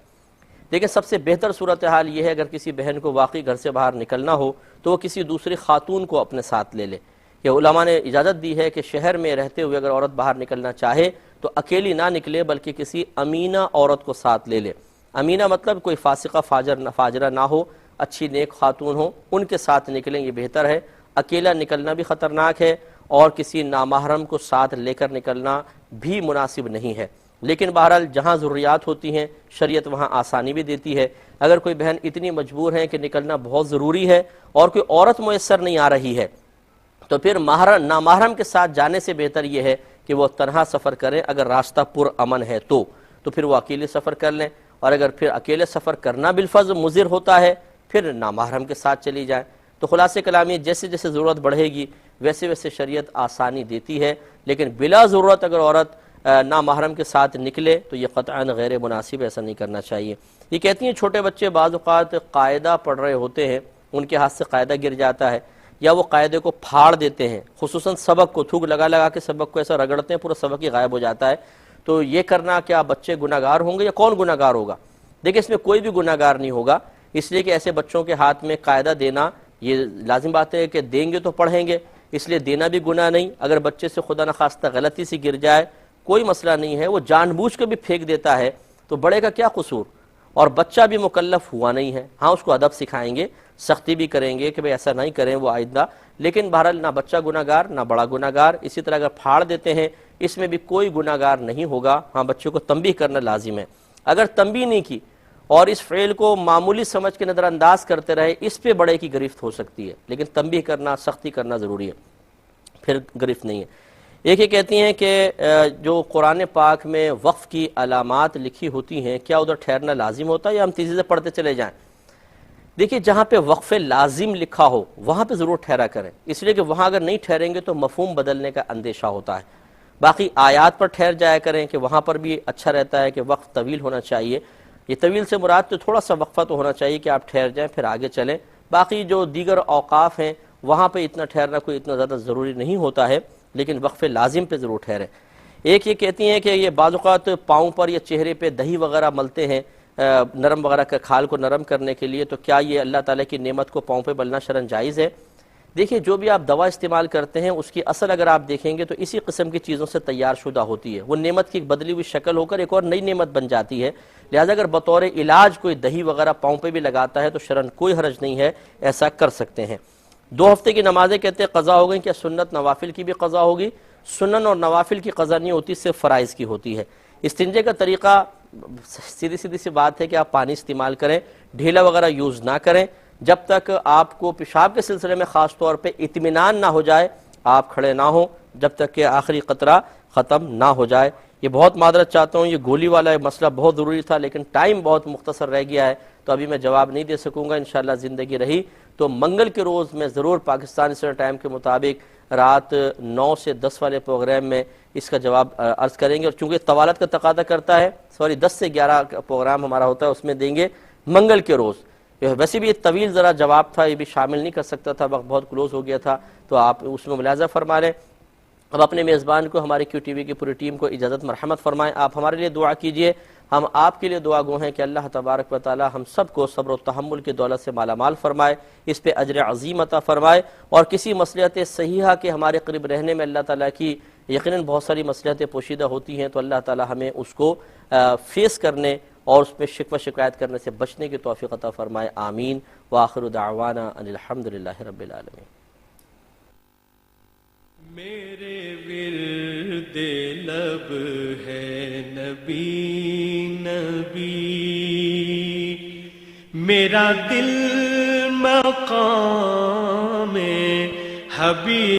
دیکھیں سب سے بہتر صورتحال یہ ہے اگر کسی بہن کو واقعی گھر سے باہر نکلنا ہو تو وہ کسی دوسری خاتون کو اپنے ساتھ لے لے. یہ علماء نے اجازت دی ہے کہ شہر میں رہتے ہوئے اگر عورت باہر نکلنا چاہے تو اکیلی نہ نکلے بلکہ کسی امینہ عورت کو ساتھ لے لے. امینہ مطلب کوئی فاسقہ فاجرہ نہ ہو، اچھی نیک خاتون ہو، ان کے ساتھ نکلیں، یہ بہتر ہے. اکیلا نکلنا بھی خطرناک ہے اور کسی نامحرم کو ساتھ لے کر نکلنا بھی مناسب نہیں ہے. لیکن بہرحال جہاں ضروریات ہوتی ہیں شریعت وہاں آسانی بھی دیتی ہے. اگر کوئی بہن اتنی مجبور ہے کہ نکلنا بہت ضروری ہے اور کوئی عورت میسر نہیں آ رہی ہے تو پھر نامحرم کے ساتھ جانے سے بہتر یہ ہے کہ وہ تنہا سفر کریں. اگر راستہ پر امن ہے تو پھر وہ اکیلے سفر کر لیں, اور اگر پھر اکیلے سفر کرنا بالفرض مضر ہوتا ہے پھر نامحرم کے ساتھ چلی جائیں. تو خلاصہ کلام یہ جیسے جیسے ضرورت بڑھے گی ویسے ویسے شریعت آسانی دیتی ہے, لیکن بلا ضرورت اگر عورت نامحرم کے ساتھ نکلے تو یہ قطعاً غیر مناسب, ایسا نہیں کرنا چاہیے. یہ کہتی ہیں چھوٹے بچے بعض اوقات قاعدہ پڑھ رہے ہوتے ہیں, ان کے ہاتھ سے قاعدہ گر جاتا ہے یا وہ قاعدے کو پھاڑ دیتے ہیں, خصوصاً سبق کو تھوک لگا لگا کے سبق کو ایسا رگڑتے ہیں پورا سبق ہی غائب ہو جاتا ہے. تو یہ کرنا کیا بچے گناہ گار ہوں گے یا کون گناہ گار ہوگا؟ دیکھیں اس میں کوئی بھی گناہ گار نہیں ہوگا, اس لیے کہ ایسے بچوں کے ہاتھ میں قاعدہ دینا یہ لازم بات ہے کہ دیں گے تو پڑھیں گے, اس لیے دینا بھی گناہ نہیں. اگر بچے سے خدا نخواستہ غلطی سے گر جائے کوئی مسئلہ نہیں ہے, وہ جان بوجھ کے بھی پھینک دیتا ہے تو بڑے کا کیا قصور, اور بچہ بھی مکلف ہوا نہیں ہے. ہاں اس کو ادب سکھائیں گے, سختی بھی کریں گے کہ بھئی ایسا نہیں کریں وہ آئندہ, لیکن بہرحال نہ بچہ گناہ گار نہ بڑا گناہ گار. اسی طرح اگر پھاڑ دیتے ہیں اس میں بھی کوئی گناہ گار نہیں ہوگا. ہاں بچے کو تنبیہ کرنا لازم ہے. اگر تنبیہ نہیں کی اور اس فعل کو معمولی سمجھ کے نظر انداز کرتے رہے اس پہ بڑے کی گرفت ہو سکتی ہے, لیکن تنبیہ کرنا سختی کرنا ضروری ہے, پھر گرفت نہیں ہے. ایک یہ کہتی ہیں کہ جو قرآن پاک میں وقف کی علامات لکھی ہوتی ہیں کیا ادھر ٹھہرنا لازم ہوتا ہے یا ہم تیزی سے پڑھتے چلے جائیں؟ دیکھیے جہاں پہ وقف لازم لکھا ہو وہاں پہ ضرور ٹھہرا کریں, اس لیے کہ وہاں اگر نہیں ٹھہریں گے تو مفہوم بدلنے کا اندیشہ ہوتا ہے. باقی آیات پر ٹھہر جایا کریں کہ وہاں پر بھی اچھا رہتا ہے کہ وقف طویل ہونا چاہیے. یہ طویل سے مراد تو تھوڑا سا وقفہ تو ہونا چاہیے کہ آپ ٹھہر جائیں پھر آگے چلیں. باقی جو دیگر اوقاف ہیں وہاں پہ اتنا ٹھہرنا کوئی اتنا زیادہ ضروری نہیں ہوتا ہے, لیکن وقف لازم پہ ضرور ٹھہرے. ایک یہ کہتی ہیں کہ یہ بعض اوقات پاؤں پر یا چہرے پہ دہی وغیرہ ملتے ہیں نرم وغیرہ کا کھال کو نرم کرنے کے لیے, تو کیا یہ اللہ تعالیٰ کی نعمت کو پاؤں پہ ملنا شرعاً جائز ہے؟ دیکھیے جو بھی آپ دوا استعمال کرتے ہیں اس کی اصل اگر آپ دیکھیں گے تو اسی قسم کی چیزوں سے تیار شدہ ہوتی ہے, وہ نعمت کی ایک بدلی ہوئی شکل ہو کر ایک اور نئی نعمت بن جاتی ہے. لہذا اگر بطور علاج کوئی دہی وغیرہ پاؤں پہ بھی لگاتا ہے تو شرعاً کوئی حرج نہیں ہے, ایسا کر سکتے ہیں. 2 ہفتے کی نمازیں کہتے ہیں قضا ہو گئی, کیا سنت نوافل کی بھی قضا ہوگی؟ سنن اور نوافل کی قضا نہیں ہوتی, صرف فرائض کی ہوتی ہے. استنجے کا طریقہ سیدھی سی بات ہے کہ آپ پانی استعمال کریں, ڈھیلا وغیرہ یوز نہ کریں. جب تک آپ کو پیشاب کے سلسلے میں خاص طور پہ اطمینان نہ ہو جائے آپ کھڑے نہ ہوں جب تک کہ آخری قطرہ ختم نہ ہو جائے. یہ بہت معذرت چاہتا ہوں, یہ گولی والا مسئلہ بہت ضروری تھا لیکن ٹائم بہت مختصر رہ گیا ہے تو ابھی میں جواب نہیں دے سکوں گا. انشاءاللہ زندگی رہی تو منگل کے روز میں ضرور پاکستانی اسٹینڈرڈ ٹائم کے مطابق رات 9 سے 10 والے پروگرام میں اس کا جواب عرض کریں گے, اور چونکہ طوالت کا تقاضا کرتا ہے 10 سے 11 پروگرام ہمارا ہوتا ہے اس میں دیں گے منگل کے روز. ویسے بھی یہ طویل ذرا جواب تھا, یہ بھی شامل نہیں کر سکتا تھا, وقت بہت کلوز ہو گیا تھا, تو آپ اس میں ملاحظہ فرما لیں. اب اپنے میزبان کو ہمارے کیو ٹی وی کی پوری ٹیم کو اجازت مرحمت فرمائیں. آپ ہمارے لیے دعا کیجئے, ہم آپ کے لیے دعا گو ہیں کہ اللہ تبارک و تعالی ہم سب کو صبر و تحمل کی دولت سے مالا مال فرمائے, اس پہ اجر عظیم عطا فرمائے, اور کسی مصلحت صحیحہ کے ہمارے قریب رہنے میں اللہ تعالیٰ کی یقیناً بہت ساری مصلحتیں پوشیدہ ہوتی ہیں, تو اللہ تعالیٰ ہمیں اس کو فیس کرنے اور اس میں شکوہ شکایت کرنے سے بچنے کی توفیق عطا فرمائے. آمین. وآخر دعوانا ان الحمدللہ رب العالمین. میرے ورد لب ہے نبی نبی, میرا دل مقام حبیب